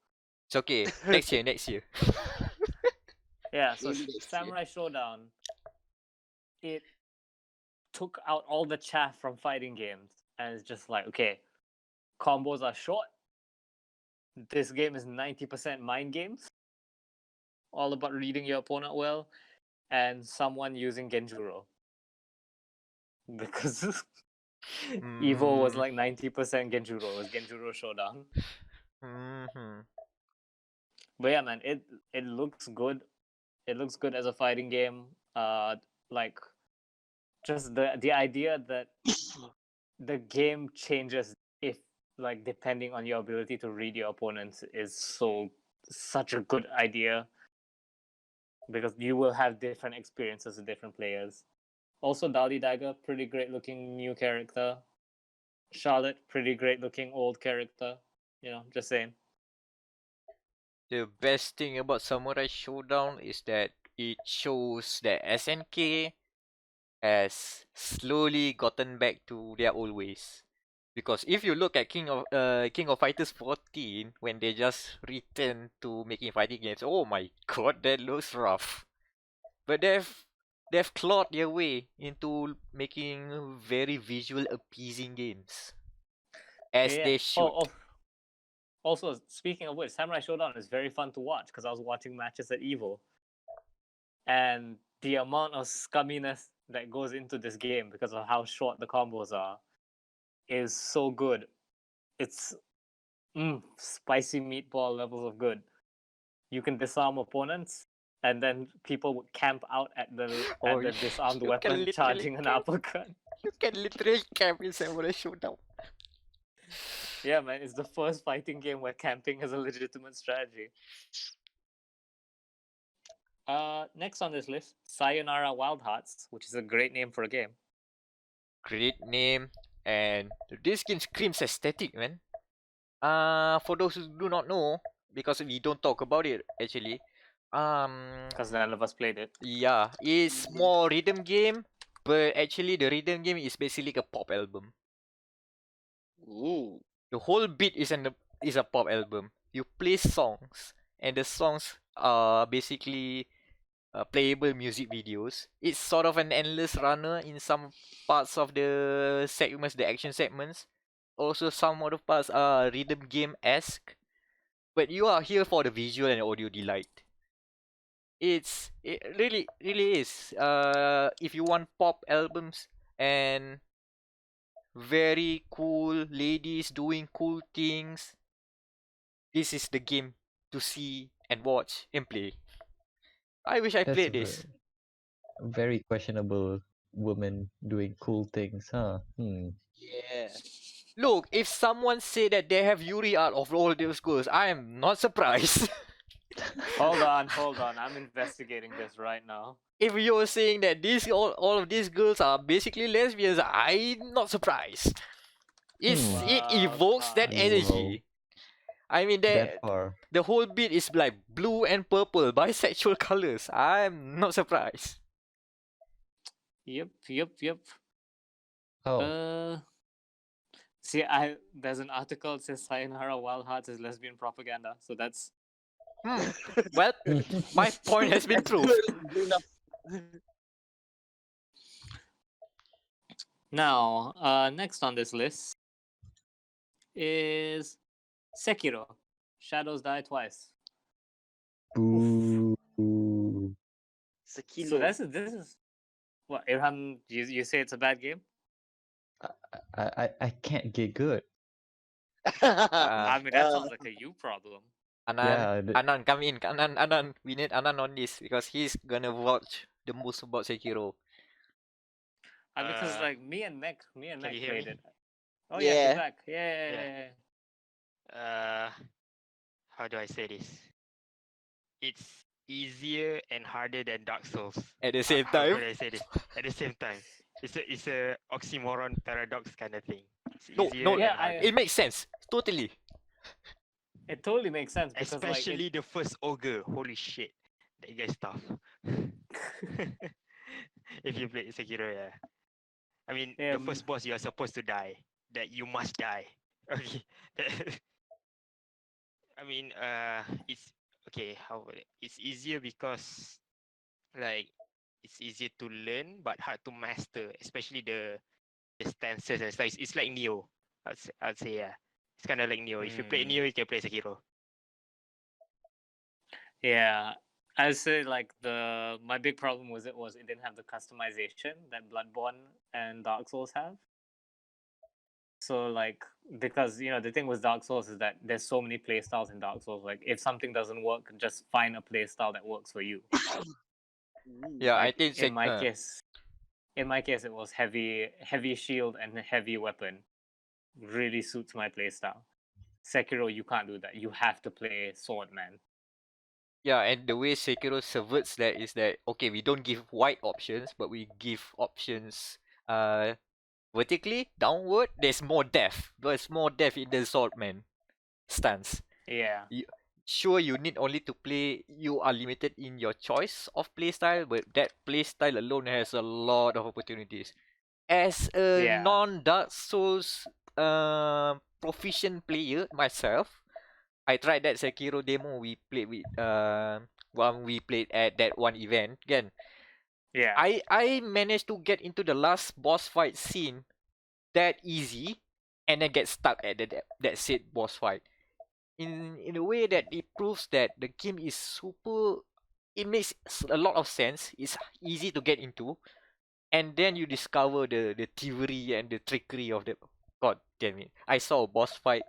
S1: It's okay. Next year, next year.
S2: Yeah, so
S4: Maybe next year.
S2: Samurai Showdown, it took out all the chaff from fighting games, and it's just like, okay, combos are short. This game is 90% mind games, all about reading your opponent well. and someone using Genjuro. Because Evo was like 90% Genjuro. It was Genjuro Showdown. But yeah, man, it looks good. It looks good as a fighting game. Like just the idea that the game changes if like depending on your ability to read your opponents is such a good idea, because you will have different experiences with different players. Also, Dali Dagger, pretty great looking new character. Charlotte, pretty great looking old character. You know, just saying.
S1: The best thing about Samurai Showdown is that it shows that SNK has slowly gotten back to their old ways. Because if you look at King of Fighters 14, when they just returned to making fighting games, oh my god, that looks rough. But they've clawed their way into making very visual appeasing games. As
S2: Yeah.
S1: they should.
S2: Also, speaking of which, Samurai Showdown is very fun to watch because I was watching matches at Evo, and the amount of scumminess that goes into this game because of how short the combos are is so good. It's spicy meatball levels of good. You can disarm opponents, and then people would camp out at
S1: Oh,
S2: the disarmed
S1: you can
S2: weapon,
S1: literally
S2: charging an
S1: camp.
S2: uppercut.
S1: You can literally camp in Samurai Showdown.
S2: Yeah, man, it's the first fighting game where camping is a legitimate strategy. Next on this list, Sayonara Wild Hearts, which is a great name for a game.
S1: Great name, and this game screams aesthetic, man. For those who do not know, because we don't talk about it actually.
S2: Because none of us played it.
S1: Yeah, it's more rhythm game, but actually the rhythm game is basically a pop album.
S4: Ooh.
S1: The whole beat is a pop album. You play songs, and the songs are basically playable music videos. It's sort of an endless runner in some parts of the segments, the action segments. Also, some of the parts are rhythm game-esque. But you are here for the visual and audio delight. It really is. If you want pop albums and very cool ladies doing cool things, this is the game to see and watch and play. I wish I
S3: That's
S1: played this.
S3: very questionable woman doing cool things, huh?
S4: Yeah.
S1: Look, if someone say that they have Yuri out of all those girls, I am not surprised.
S2: Hold on. I'm investigating this right now.
S1: If you're saying that all of these girls are basically lesbians, I'm not surprised. It evokes that
S2: Wild
S1: energy. I mean
S3: That far.
S1: the whole beat is like blue and purple, bisexual colors. I'm not surprised.
S2: Yep.
S3: Oh,
S2: See, there's an article that says Sayonara Wild Hearts is lesbian propaganda, so that's
S1: Well, my point has been proved.
S4: Good enough.
S2: now. Next on this list is Sekiro: Shadows Die Twice.
S3: boo.
S4: Sekiro.
S2: So this is what, Irham. You say it's a bad game?
S3: I can't get good.
S2: I mean, that sounds like a you problem.
S1: Anan, come in. Anan, we need Anan on this because he's gonna watch the most about Sekiro.
S2: Because like me and Mac
S5: you hear
S2: played
S5: me?
S2: it. Oh yeah, he's
S4: Yeah.
S2: back. Yeah.
S5: How do I say this? It's easier and harder than Dark Souls.
S1: At the same
S5: How
S1: time,
S5: could I say this? At the same time, it's a oxymoron paradox kind of thing. It's
S1: no,
S5: easier
S1: no,
S5: and
S2: Yeah,
S5: harder.
S1: it makes sense totally.
S2: It totally makes sense because
S5: Especially the first ogre. Holy shit, that guy's tough. If you play Sekiro, yeah. I mean,
S2: Yeah,
S5: the first boss you are supposed to die. That you must die. Okay. I mean, it's okay. It's easier because like it's easier to learn but hard to master, especially the stances and stuff. It's like Neo. I'd say yeah. It's kind of like Neo. If you play Neo, you can play Sekiro.
S2: yeah. I'd say like my big problem was it didn't have the customization that Bloodborne and Dark Souls have. So like because the thing with Dark Souls is that there's so many playstyles in Dark Souls. Like if something doesn't work, just find a playstyle that works for you.
S1: Yeah, I
S2: Like
S1: think
S2: in my case, it was heavy shield and heavy weapon. Really suits my playstyle. Sekiro, you can't do that. You have to play swordman.
S1: yeah, and the way Sekiro subverts that is that okay, we don't give wide options, but we give options vertically downward. There's more depth. There's more depth in the swordman stance.
S2: Yeah.
S1: Sure, you need only to play. You are limited in your choice of playstyle, but that playstyle alone has a lot of opportunities. As a
S2: Yeah.
S1: non-Dark Souls proficient player myself, I tried that Sekiro demo we played with when we played at that one event again.
S2: Yeah.
S1: I managed to get into the last boss fight scene that easy and then get stuck at that said boss fight. In a way that it proves that the game is super, it makes a lot of sense. It's easy to get into, and then you discover the thievery and the trickery of the. God damn it! I saw a boss fight.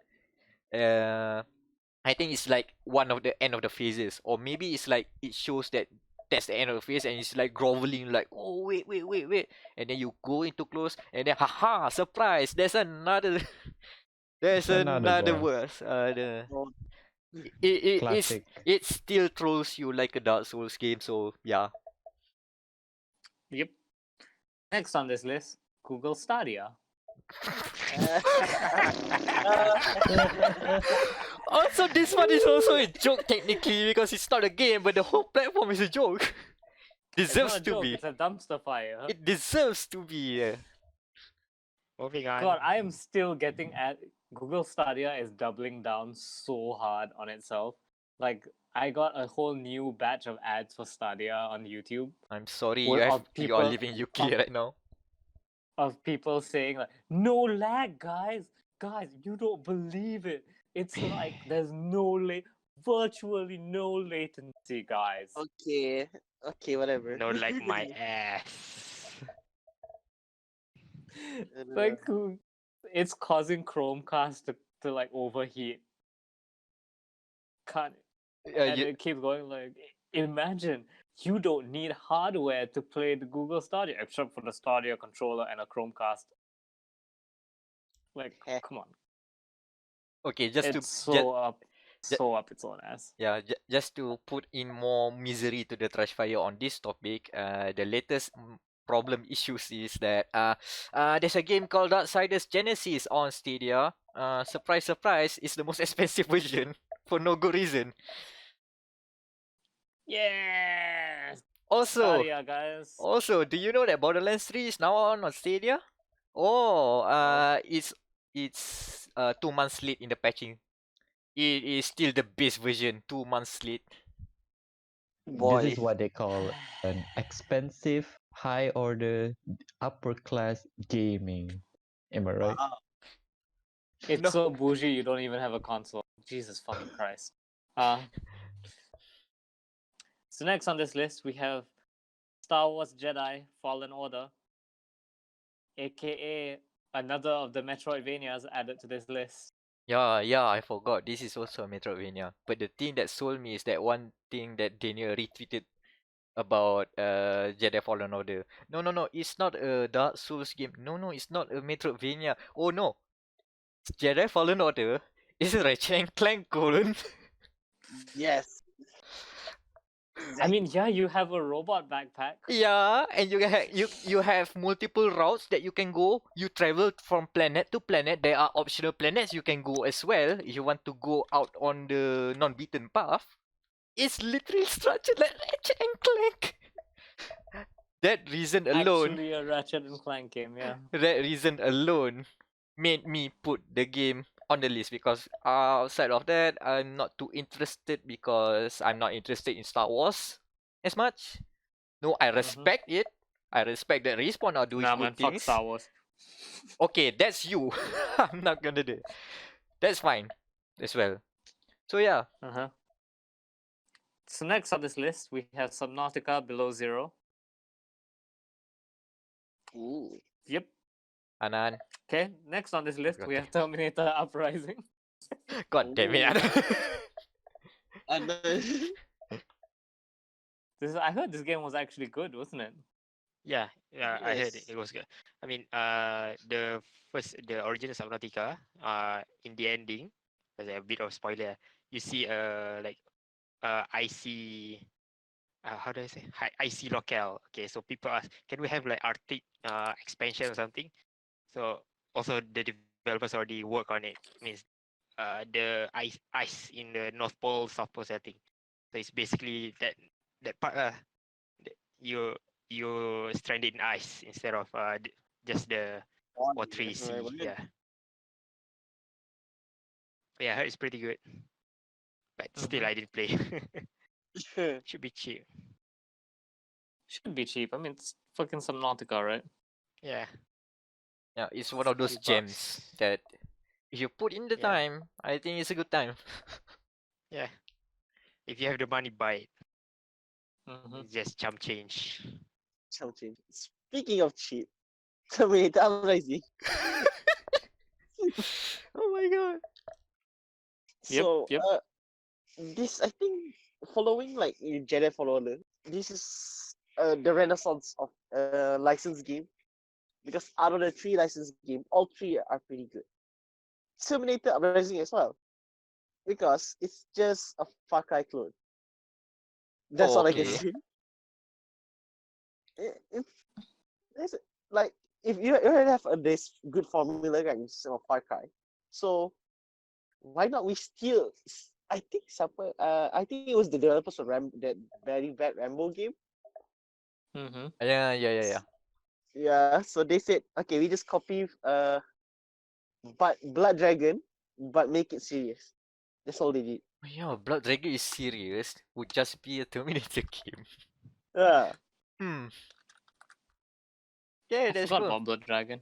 S1: I think it's like one of the end of the phases, or maybe it's like it shows that that's the end of the phase, and it's like groveling, like oh wait, and then you go into close, and then haha, surprise! There's another, there's
S3: Another
S1: another
S3: boss.
S1: verse. The
S4: Oh,
S1: it's
S3: Classic.
S1: it still trolls you like a Dark Souls game. So yeah,
S2: Yep. Next on this list, Google Stadia.
S1: also this one is also a joke technically because it's not a game, but the whole platform is a joke.
S2: It's not
S1: Deserves
S2: a
S1: to
S2: joke,
S1: be.
S2: it's a dumpster fire.
S1: It deserves to be.
S5: Moving on.
S2: God, I am still getting at Google Stadia is doubling down so hard on itself. Like I got a whole new batch of ads for Stadia on YouTube
S1: I'm sorry,
S2: Well, of
S1: you are
S2: people-
S1: living UK right now.
S2: of people saying like, "No lag, guys. Guys, you don't believe it. It's like there's virtually no latency, guys."
S4: okay. Okay, whatever.
S5: No, like my ass.
S2: Like it's causing Chromecast to like overheat. Can't and
S1: You,
S2: it keeps going like imagine you don't need hardware to play the Google Stadia except for the Stadia controller and a Chromecast. Like,
S4: Heh.
S2: come on.
S1: okay, just
S2: It's
S1: to
S2: up its own ass.
S1: yeah, just to put in more misery to the trash fire on this topic, the latest problem issues is that there's a game called Darksiders Genesis on Stadia. Surprise, surprise, it's the most expensive version for no good reason.
S2: Yeah.
S1: Also,
S2: Stadia, guys.
S1: do you know that Borderlands 3 is now on Stadia? Oh, it's 2 months late in the patching. It is still the base version, 2 months late.
S4: Boy.
S3: This is what they call an expensive, high order, upper class gaming. Am I right?
S4: Wow.
S2: It's
S1: No.
S2: so bougie you don't even have a console. Jesus fucking Christ. So next on this list we have Star Wars Jedi Fallen Order, aka another of the Metroidvanias added to this list.
S1: Yeah, I forgot. This is also a Metroidvania. But the thing that sold me is that one thing that Daniel retweeted about Jedi Fallen Order. No, it's not a Dark Souls game. No, it's not a Metroidvania. Oh no, Jedi Fallen Order is a Ratchet and Clank colon.
S4: Yes.
S2: I mean, yeah, you have a robot backpack.
S1: Yeah, and you have multiple routes that you can go. You travel from planet to planet. There are optional planets you can go as well if you want to go out on the non-beaten path. It's literally structured like Ratchet and Clank. That reason alone,
S2: Actually, a Ratchet and Clank game, yeah.
S1: that reason alone made me put the game on the list because outside of that, I'm not too interested because I'm not interested in Star Wars as much. No, I respect it. I respect that Respawn are doing
S2: Nah,
S1: good
S2: man, fuck
S1: things.
S2: Star Wars.
S1: Okay, that's you. I'm not gonna do. That's fine as well. So yeah,
S2: Uh-huh. So next on this list, we have Subnautica Below Zero.
S4: Ooh.
S2: Yep.
S1: Anan.
S2: Okay. Next on this list,
S1: God
S2: we have Terminator Uprising.
S1: God damn it, Anan.
S4: And then,
S2: I heard this game was actually good, wasn't it?
S5: Yeah, yeah, I heard it
S4: yes.
S5: was good. I mean, the original Subnautica, in the ending, there's a bit of spoiler. You see, like, icy, how do I say, icy locale. Okay, so people ask, can we have like Arctic, expansion or something? So also the developers already work on it. Means, the ice in the North Pole, South Pole setting. So it's basically that part, you you stranded in ice instead of just the watery sea. Yeah, yeah, I heard it's pretty good, but still I didn't play. Should be cheap.
S2: Should be cheap. I mean, it's fucking Subnautica, right?
S5: Yeah,
S1: Yeah, it's one of those
S5: $40.
S1: gems that if you put in the
S5: Yeah,
S1: time, I think it's a good time.
S5: yeah. If you have the money, buy it.
S2: Mm-hmm.
S5: It's just chump change.
S4: Something. Speaking of cheap, Terminator Uprising.
S1: Oh my god.
S4: So,
S2: Yep.
S4: this I think following like Jedi Fallen Order, this is the renaissance of licensed game because out of the three licensed game, all three are pretty good. Terminator Uprising as well because it's just a Far Cry clone. That's
S1: Oh,
S4: all I can
S1: okay.
S4: say. It, it's like if you already have this good formula games of Far Cry, so why not we steal? I think I think it was the developers of that very bad Rambo game.
S2: Mm-hmm.
S1: Yeah.
S4: Yeah, so they said, okay, we just copy but Blood Dragon, but make it serious. That's all they did.
S1: Oh, yeah, Blood Dragon is serious. Would just be a Terminator game.
S4: Yeah,
S1: Hmm. Yeah,
S2: I
S1: that's
S2: forgot
S1: cool.
S2: about Blood Dragon.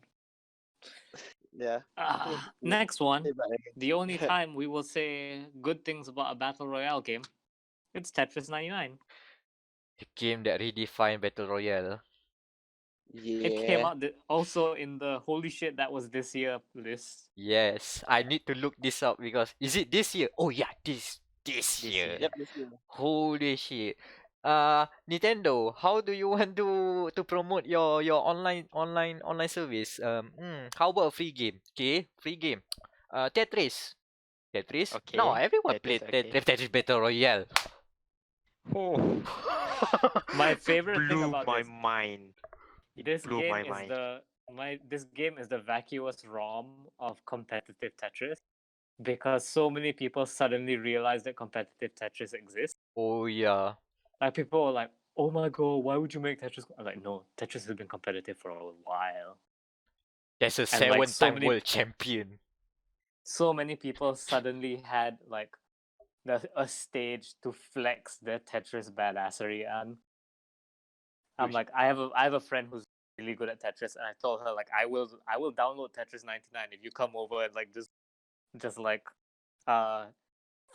S4: yeah.
S2: Next one.
S4: Blood Dragon.
S2: The only time we will say good things about a battle royale game, it's Tetris 99.
S1: The game that redefined Battle Royale.
S2: It came
S4: Yeah.
S2: out also in the holy shit that was this year list.
S1: Yes, I need to look this up because is it this year? Oh yeah, this
S5: This
S1: year.
S5: year.
S4: Yep, this year.
S1: Holy shit. Nintendo, how do you want to promote your online service? How about a free game? Okay, free game. Tetris. Tetris. Now
S5: Okay,
S1: everyone
S5: that is
S1: play
S5: okay.
S1: Tetris Battle Royale.
S5: Oh,
S2: My
S5: it
S2: favorite thing
S5: blew
S2: about
S5: my
S2: this
S5: mind. It
S2: this
S5: blew
S2: game
S5: my
S2: is
S5: mind.
S2: this game is the vacuous ROM of competitive Tetris because so many people suddenly realized that competitive Tetris exists.
S1: Oh yeah.
S2: Like people were like, "Oh my god, why would you make Tetris?" I'm like, "No, Tetris has been competitive for a while."
S1: There's a
S2: And like
S1: seven-time world champion.
S2: so many people suddenly had like a stage to flex their Tetris badassery, and I'm like, I have a friend who's really good at Tetris, and I told her like I will download Tetris 99 if you come over and like just like uh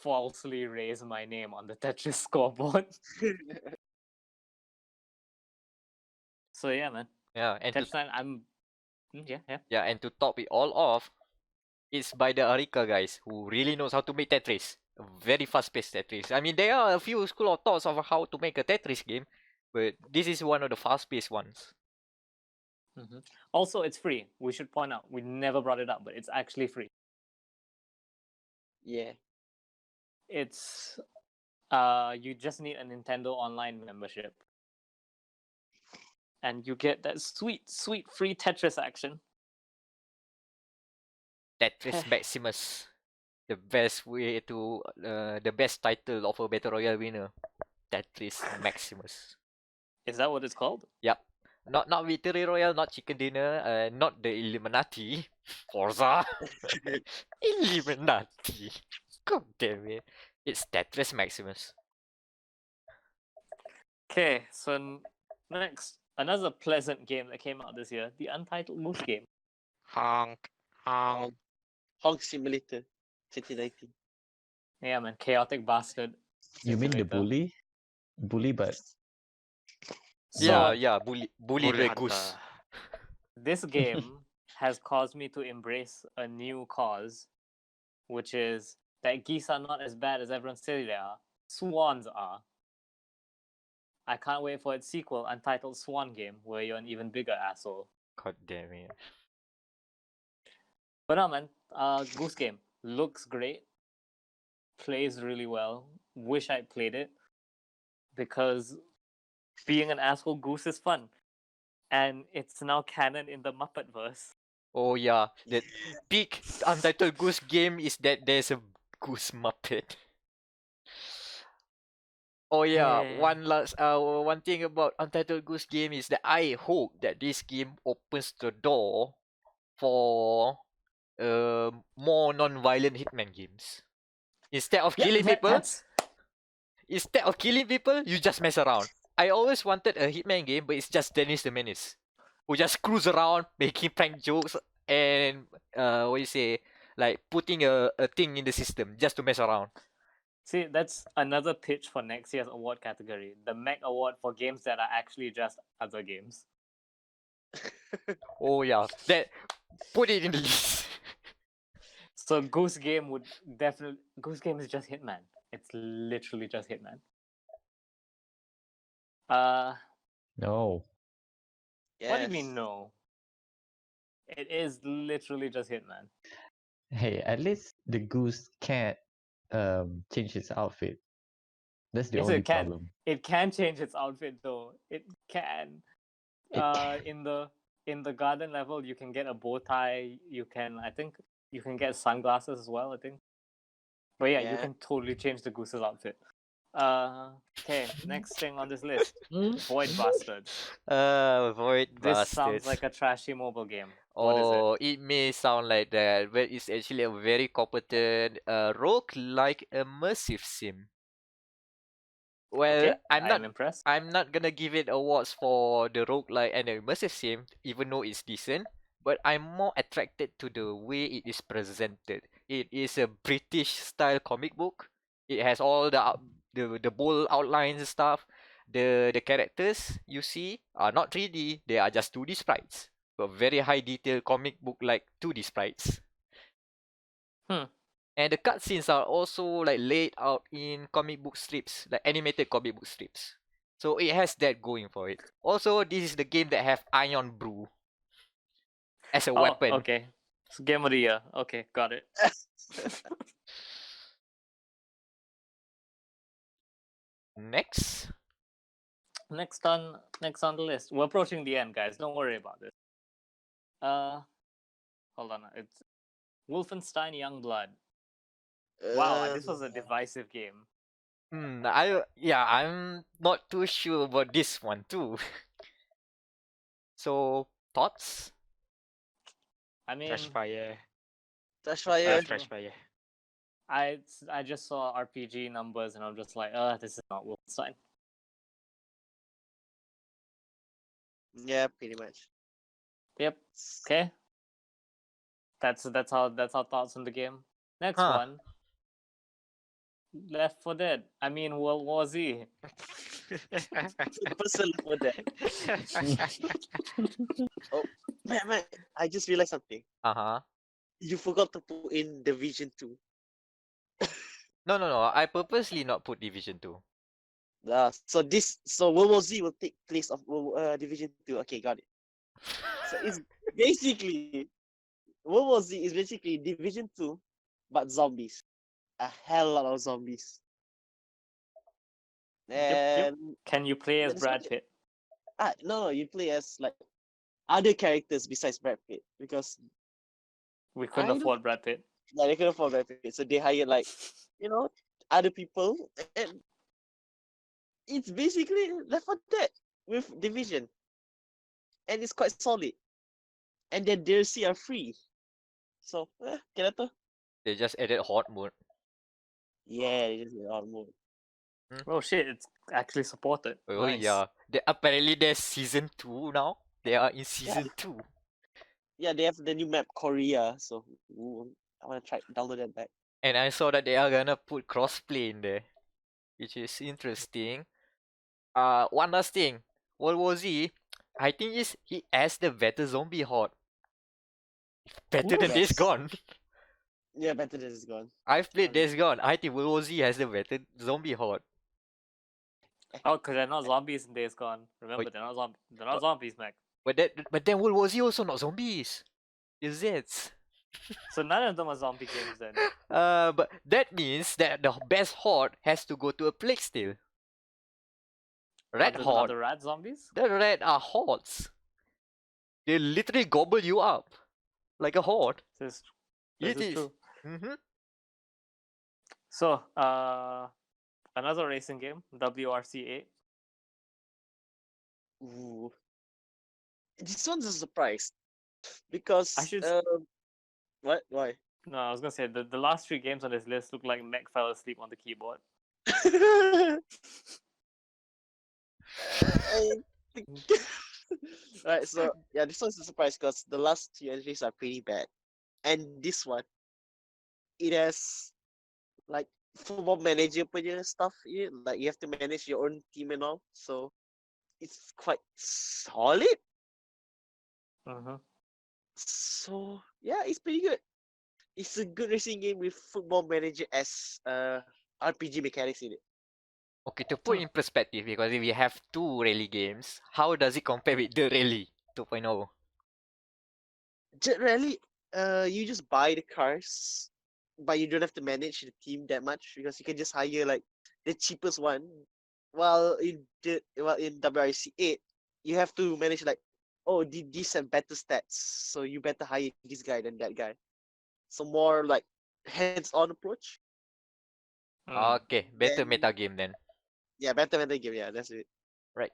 S2: falsely raise my name on the Tetris scoreboard. So yeah, man,
S1: Yeah, and to
S2: Tetris 9, yeah.
S1: yeah, and to top it all off, it's by the Arika guys who really knows how to make Tetris. A very fast-paced Tetris. I mean, there are a few school of thoughts of how to make a Tetris game, but this is one of the fast-paced ones.
S2: Also, it's free. We should point out we never brought it up, but it's actually free.
S4: Yeah.
S2: It's you just need a Nintendo Online membership, and you get that sweet free Tetris action.
S1: Tetris Maximus, the best way to the best title of a battle royale winner. Tetris Maximus.
S2: Is that what it's called?
S1: Yep. Not Victory Royale, not Chicken Dinner, not the Illuminati. Forza. Illuminati. God damn it. It's Tetris Maximus.
S2: Okay, so next, another pleasant game that came out this year, the Untitled Moose game.
S5: Honk, honk.
S4: Honk Simulator 2019.
S2: Yeah, man, chaotic bastard.
S3: You mean the
S2: Simulator.
S3: bully? Bully, but
S1: Yeah,
S2: So
S1: yeah, bully
S5: Bully
S1: the
S5: Hunter.
S1: goose.
S2: this game has caused me to embrace a new cause, which is that geese are not as bad as everyone says they are. Swans are. I can't wait for its sequel, Untitled Swan Game, where you're an even bigger asshole.
S1: God damn it.
S2: But no, man, Goose Game looks great, plays really well. Wish I played it because being an asshole goose is fun, and it's now canon in the Muppetverse.
S1: Oh yeah, the big Untitled Goose Game is that there's a goose Muppet. Oh yeah, one thing about Untitled Goose Game is that I hope that this game opens the door for more non-violent Hitman games. Instead of killing people, you just mess around. I always wanted a Hitman game, but it's just Dennis the Menace, who just cruise around making prank jokes and what you say, like putting a thing in the system just to mess around.
S2: See, that's another pitch for next year's award category, the Meg Award for games that are actually just other games.
S1: Oh yeah, that put it in the list.
S2: So Goose Game would definitely. Goose Game is just Hitman. It's literally just Hitman.
S3: no.
S2: What do you mean no? It is literally just Hitman.
S3: Hey, at least the goose can't change its outfit. That's the
S2: Yes,
S3: only
S2: it can.
S3: problem.
S2: It can change its outfit though. It can.
S3: It can.
S2: In the garden level, you can get a bow tie. I think you can get sunglasses as well. I think. But yeah, you
S4: Yeah.
S2: can totally change the goose's outfit. Okay, next thing on this list, Void Bastards.
S1: Void
S2: This
S1: Bastards.
S2: sounds like a trashy mobile game. What is it?
S1: Oh, it may sound like that, but it's actually a very competent rogue-like immersive sim. Well,
S2: Okay, I'm impressed.
S1: I'm not gonna give it awards for the roguelike and the immersive sim, even though it's decent, but I'm more attracted to the way it is presented. It is a British style comic book. It has all the bold outlines and stuff. The characters you see are not 3D, they are just 2D sprites. But very high detail comic book like 2D sprites. And the cutscenes are also like laid out in comic book strips, like animated comic book strips. So it has that going for it. Also, this is the game that have Iron Brew as a weapon.
S2: Okay. So Game of the Year. Okay, got it.
S1: Next.
S2: Next on the list. We're approaching the end, guys. Don't worry about this. Hold on. It's Wolfenstein Youngblood. Wow, this was a divisive game.
S1: I'm not too sure about this one too. So thoughts?
S2: I mean,
S5: Trash fire.
S4: Flashfire.
S5: Trash fire.
S2: I just saw RPG numbers and I'm just like, this is not Wolfenstein.
S4: Yeah, pretty much.
S2: Yep. Okay. That's our thoughts on the game. Next
S1: Huh.
S2: one. Left 4 Dead. I mean World War Z.
S4: Person for that. Man, I just realized something.
S1: Uh-huh.
S4: You forgot to put in Division 2.
S1: No. I purposely not put Division 2.
S4: So World War Z will take place of Division 2. Okay, got it. So it's basically World War Z is basically Division 2, but zombies. A hell lot of zombies.
S2: Yep.
S4: And
S2: Can you play as
S4: That's
S2: Brad
S4: not
S2: Pitt?
S4: no, you play as like other characters besides Brad Pitt because
S2: We couldn't
S4: I don't-
S2: afford Brad Pitt.
S4: they couldn't afford Brad Pitt, so they hired like other people, and it's basically Left 4 Dead with Division, and it's quite solid. And then DLC are free, so kaya
S1: They just added horde mode.
S4: yeah, they just get on mode.
S2: Oh shit, it's actually supported.
S1: Oh
S2: Nice.
S1: yeah. Apparently there's season 2 now. They are in season 2.
S4: Yeah, they have the new map Korea, so I want to try download that back.
S1: And I saw that they are gonna put crossplay in there. which is interesting. One last thing. World War Z, I think he has the better zombie horde. Better than Days
S4: Yes.
S1: Gone.
S4: Yeah, better than it's gone.
S1: I've played Days Gone. I think World War Z has the better zombie horde.
S2: Oh, because they're not zombies in Days Gone. Remember,
S1: Wait.
S2: they're not they're not
S1: But-
S2: zombies, Mac.
S1: But then World War Z also not zombies. Is it?
S2: So none of them are zombie games then.
S1: But that means that the best horde has to go to a plague still. Red
S2: Are
S1: horde.
S2: the rat zombies?
S1: The red are hordes. They literally gobble you up like a horde.
S2: This
S1: It
S2: is
S1: is.
S2: true.
S1: Mm-hmm.
S2: So, another racing game, WRC8.
S4: Ooh. This one's a surprise because
S2: I should.
S4: what? Why?
S2: No, I was gonna say the last three games on this list look like Mac fell asleep on the keyboard.
S4: I think... Right, so yeah, this one's a surprise because the last two entries are pretty bad, and this one, it has like football manager punya stuff in it. Like you have to manage your own team and all, so it's quite solid.
S2: Mm-hmm.
S4: So yeah, it's pretty good. It's a good racing game with football manager as RPG mechanics in it.
S1: Okay, to put in perspective, because if we have two rally games, how does it compare with the Rally 2.0?
S4: Jet Rally, you just buy the cars, but you don't have to manage the team that much because you can just hire like the cheapest one. While in WRC 8, you have to manage like, oh, these have better stats, so you better hire this guy than that guy. So more like hands-on approach.
S1: Okay, better
S4: Then
S1: meta game then.
S4: yeah, better meta game. Yeah, that's it.
S1: Right.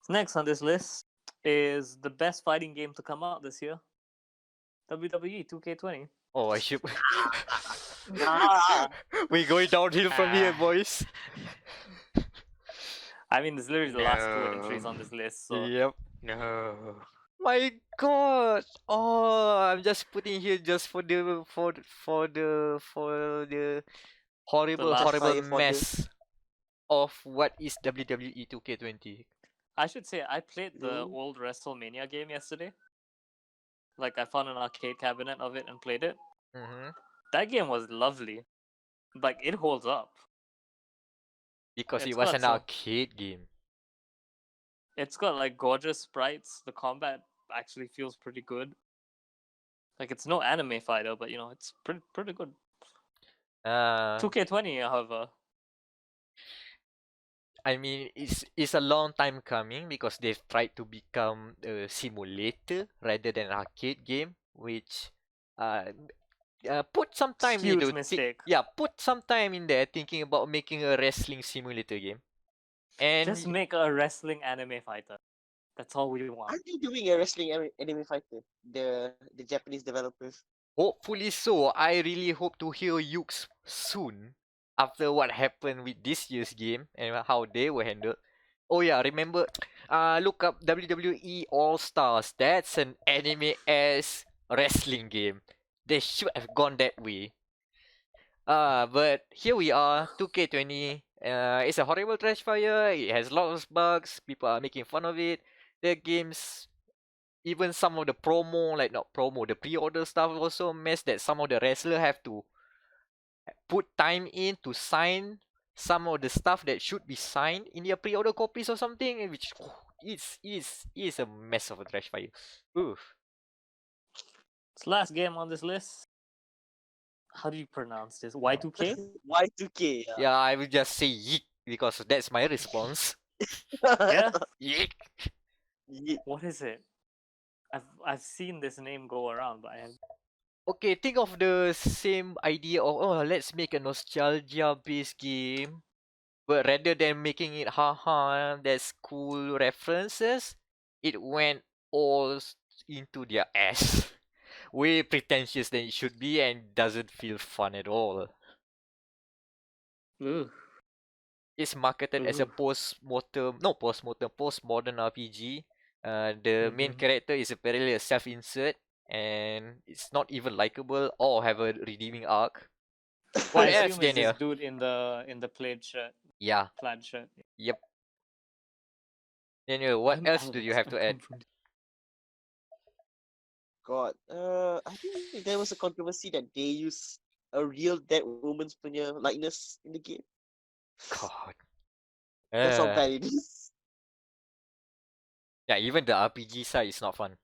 S2: Next on this list is the best fighting game to come out this year. WWE 2K20.
S1: Oh, I should.
S4: Ah.
S1: We're going downhill from here, boys.
S2: I mean, it's literally the last two
S5: No.
S2: entries on this list. So
S1: Yep.
S5: No.
S1: My God! Oh, I'm just putting here just for the horrible
S2: last
S1: horrible
S4: fire for the-
S1: mess of what is WWE 2K20.
S2: I should say I played the
S4: Ooh.
S2: old WrestleMania game yesterday. Like I found an arcade cabinet of it and played it.
S1: Mm-hmm.
S2: That game was lovely. Like it holds up.
S1: Because it
S2: It's
S1: was
S2: got
S1: an
S2: some-
S1: arcade game.
S2: It's got like gorgeous sprites. The combat actually feels pretty good. Like it's no anime fighter, but you know it's pretty good. 2K20, however,
S1: I mean, it's a long time coming because they've tried to become a simulator rather than an arcade game, which uh, put some time
S2: huge
S1: into
S2: mistake.
S1: put some time in there thinking about making a wrestling simulator game, and
S2: Just make a wrestling anime fighter. That's all we want.
S4: Aren't you doing a wrestling anime fighter? The Japanese developers.
S1: hopefully so. I really hope to hear Yukes soon after what happened with this year's game and how they were handled. Oh yeah, remember? Look up WWE All Stars. That's an anime-ass wrestling game. They should have gone that way. But here we are, 2K20. It's a horrible trash fire. It has lots of bugs. People are making fun of it. The games, even some of the promo, like not promo, the pre-order stuff also mess that some of the wrestlers have to put time in to sign some of the stuff that should be signed in their pre-order copies or something, which is a mess of a trash fire. Oof.
S2: It's the last game on this list. How do you pronounce this? Y2K?
S4: Y2K.
S1: Yeah, I will just say yeek because that's my response.
S2: Yeah.
S1: Yeek.
S2: What is it? I've seen this name go around, but I have
S1: Okay, think of the same idea of, oh, let's make a nostalgia-based game, but rather than making it haha, that's cool references, it went into their ass. Way pretentious than it should be and doesn't feel fun at all.
S2: Ugh.
S1: It's marketed as a postmodern RPG. The main character is apparently a self-insert and it's not even likable or have a redeeming arc. What
S2: I
S1: else,
S2: assume it's
S1: Daniel?
S2: this dude in the plaid shirt,
S1: Yeah.
S2: plaid shirt.
S1: Yep. Daniel, what
S2: I'm
S1: else do you
S2: Alex.
S1: have
S2: I
S1: to add?
S2: come from.
S4: God. I think there was a controversy that they use a real dead woman's punya likeness in the game.
S1: God.
S4: That's how
S1: Uh,
S4: bad it is.
S1: yeah, even the RPG side is not fun.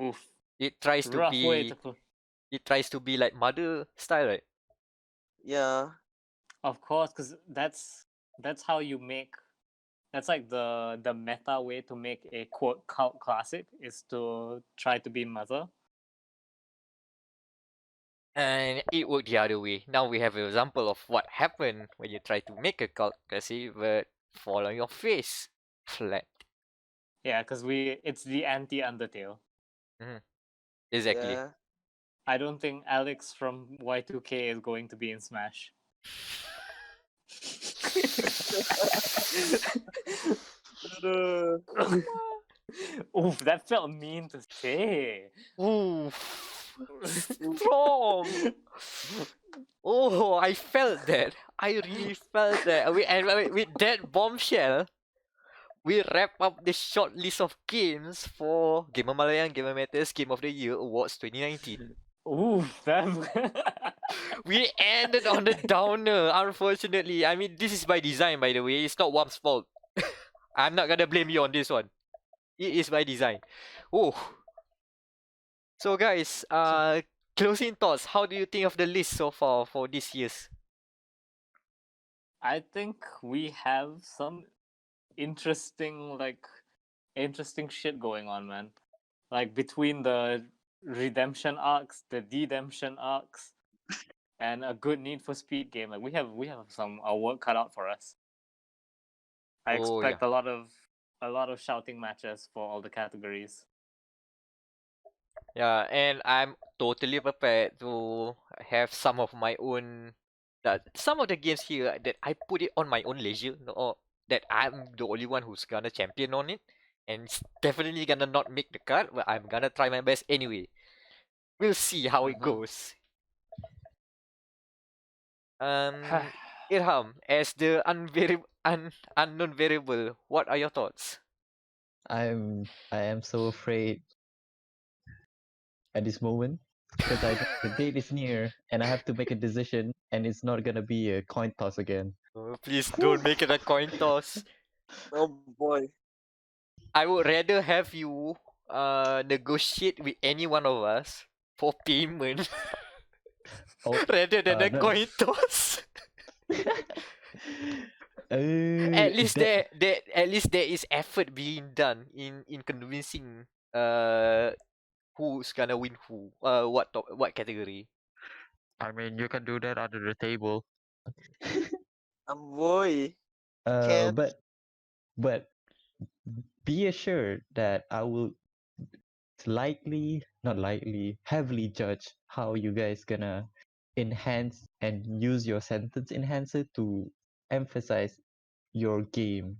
S2: Oof.
S1: It tries to
S2: Rough way to
S1: be
S2: put.
S1: it tries to be like mother style, right?
S4: Yeah.
S2: Of course, because that's how you make. That's like the meta way to make a quote cult classic is to try to be mother.
S1: And it worked the other way. Now we have an example of what happened when you try to make a cult classic but fall on your face. Flat.
S2: Yeah, because it's the anti Undertale.
S1: Exactly.
S4: Yeah.
S2: I don't think Alex from Y2K is going to be in Smash.
S4: Uh,
S2: Oof, that felt mean to say.
S1: Ooh. Strong. Oh, I felt that. I really felt that. With that bombshell, we wrap up the short list of games for Malaya and Gamer Matters Game of the Year Awards 2019.
S2: Oof, that.
S1: We ended on a downer, unfortunately. I mean, this is by design, by the way. It's not WAP's fault. I'm not gonna blame you on this one. It is by design. Oh. So guys, closing thoughts. How do you think of the list so far for this year's?
S2: I think we have some interesting interesting shit going on, man. Like between the redemption arcs, the dedemption arcs, and a good Need for Speed game. Like we have some work cut out for us. I
S1: Oh yeah.
S2: expect a lot of shouting matches for all the categories.
S1: Yeah, and I'm totally prepared to have some of my own that some of the games here that I put it on my own leisure, or that I'm the only one who's gonna champion on it, and it's definitely gonna not make the cut, but I'm gonna try my best anyway. We'll see how it
S2: Mhm.
S1: goes. Irham, as the unknown variable, what are your thoughts?
S3: I am so afraid at this moment because I know the date is near and I have to make a decision and it's not gonna be a coin toss again.
S1: Please don't make it a coin toss.
S4: oh boy.
S1: I would rather have you negotiate with any one of us for payment
S3: Oh,
S1: rather than a
S3: no.
S1: coin toss.
S3: That
S1: At least there is effort being done in convincing uh who's gonna win who. What category.
S3: I mean you can do that under the table.
S4: Boy. Can.
S3: But be assured that I will not likely, heavily judge how you guys gonna enhance and use your sentence enhancer to emphasize your game,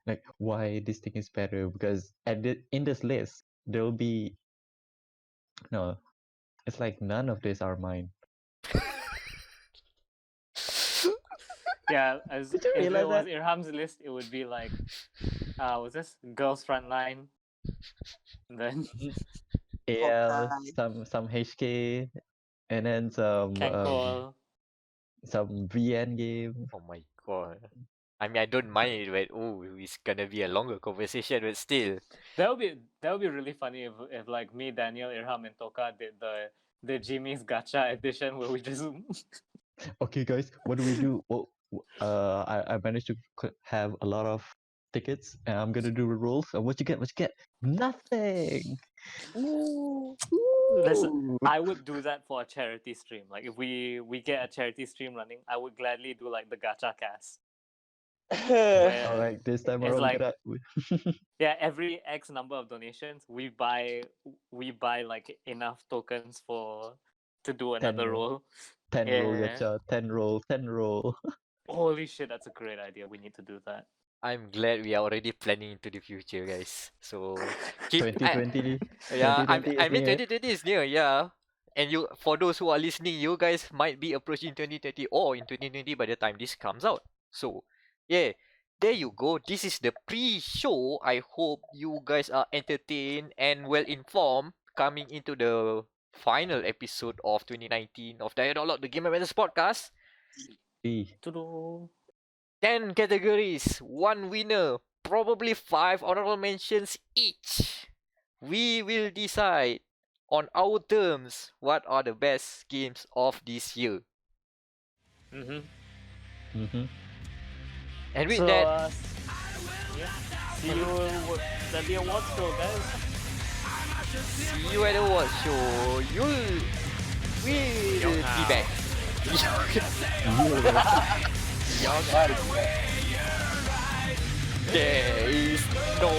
S3: like why this thing is better because in this list there will be no, it's like none of these are mine.
S2: Yeah, as
S3: Did you
S2: if it
S3: realize
S2: was
S3: that?
S2: Irham's list, it would be like, was this Girls Frontline? And then
S3: AL,
S4: Hawkeye.
S3: some HK, and then
S2: Kenkol.
S3: some VN game.
S1: Oh my god. I mean, I don't mind it, but oh, it's gonna be a longer conversation, but still.
S2: That would be really funny if like me, Daniel, Irham, and Toka did the Jimmy's Gacha edition where we just
S3: Okay, guys, what do we do? Well, I managed to have a lot of tickets, and I'm gonna do the rolls. And what you get? What you get? Nothing.
S4: Ooh.
S2: listen.
S3: Ooh.
S2: I would do that for a charity stream. Like if we get a charity stream running, I would gladly do like the Gacha cast
S3: All
S2: where
S3: right, this time
S2: it's
S3: around we
S2: like
S3: gotta
S2: yeah, every X number of donations, we buy like enough tokens for to do
S3: 10
S2: another
S3: roll,
S2: roll.
S3: 10 roll
S2: Yeah.
S3: gacha, 10 roll, 10 roll.
S2: Holy shit, that's a great idea. We need to do that.
S1: I'm glad we are already planning into the future, guys. So keep.
S3: 2020,
S1: Yeah,
S3: 2020
S1: I
S3: is
S1: mean
S3: near.
S1: 2020 is near. Yeah, And you, for those who are listening, you guys might be approaching 2020 or in 2020 by the time this comes out. So, yeah, there you go. This is the pre-show. I hope you guys are entertained and well informed coming into the final episode of 2019 of dia.log, the Gamer Matters podcast.
S3: Eh,
S2: Tudu.
S1: 10 categories, 1 winner, probably 5 honorable mentions each. We will decide on our terms what are the best games of this year.
S2: Mm-hmm.
S3: mhm.
S1: And with
S2: So,
S1: that,
S2: yeah. See you at the awards show, guys.
S1: see you at the award show. We'll be back. There is no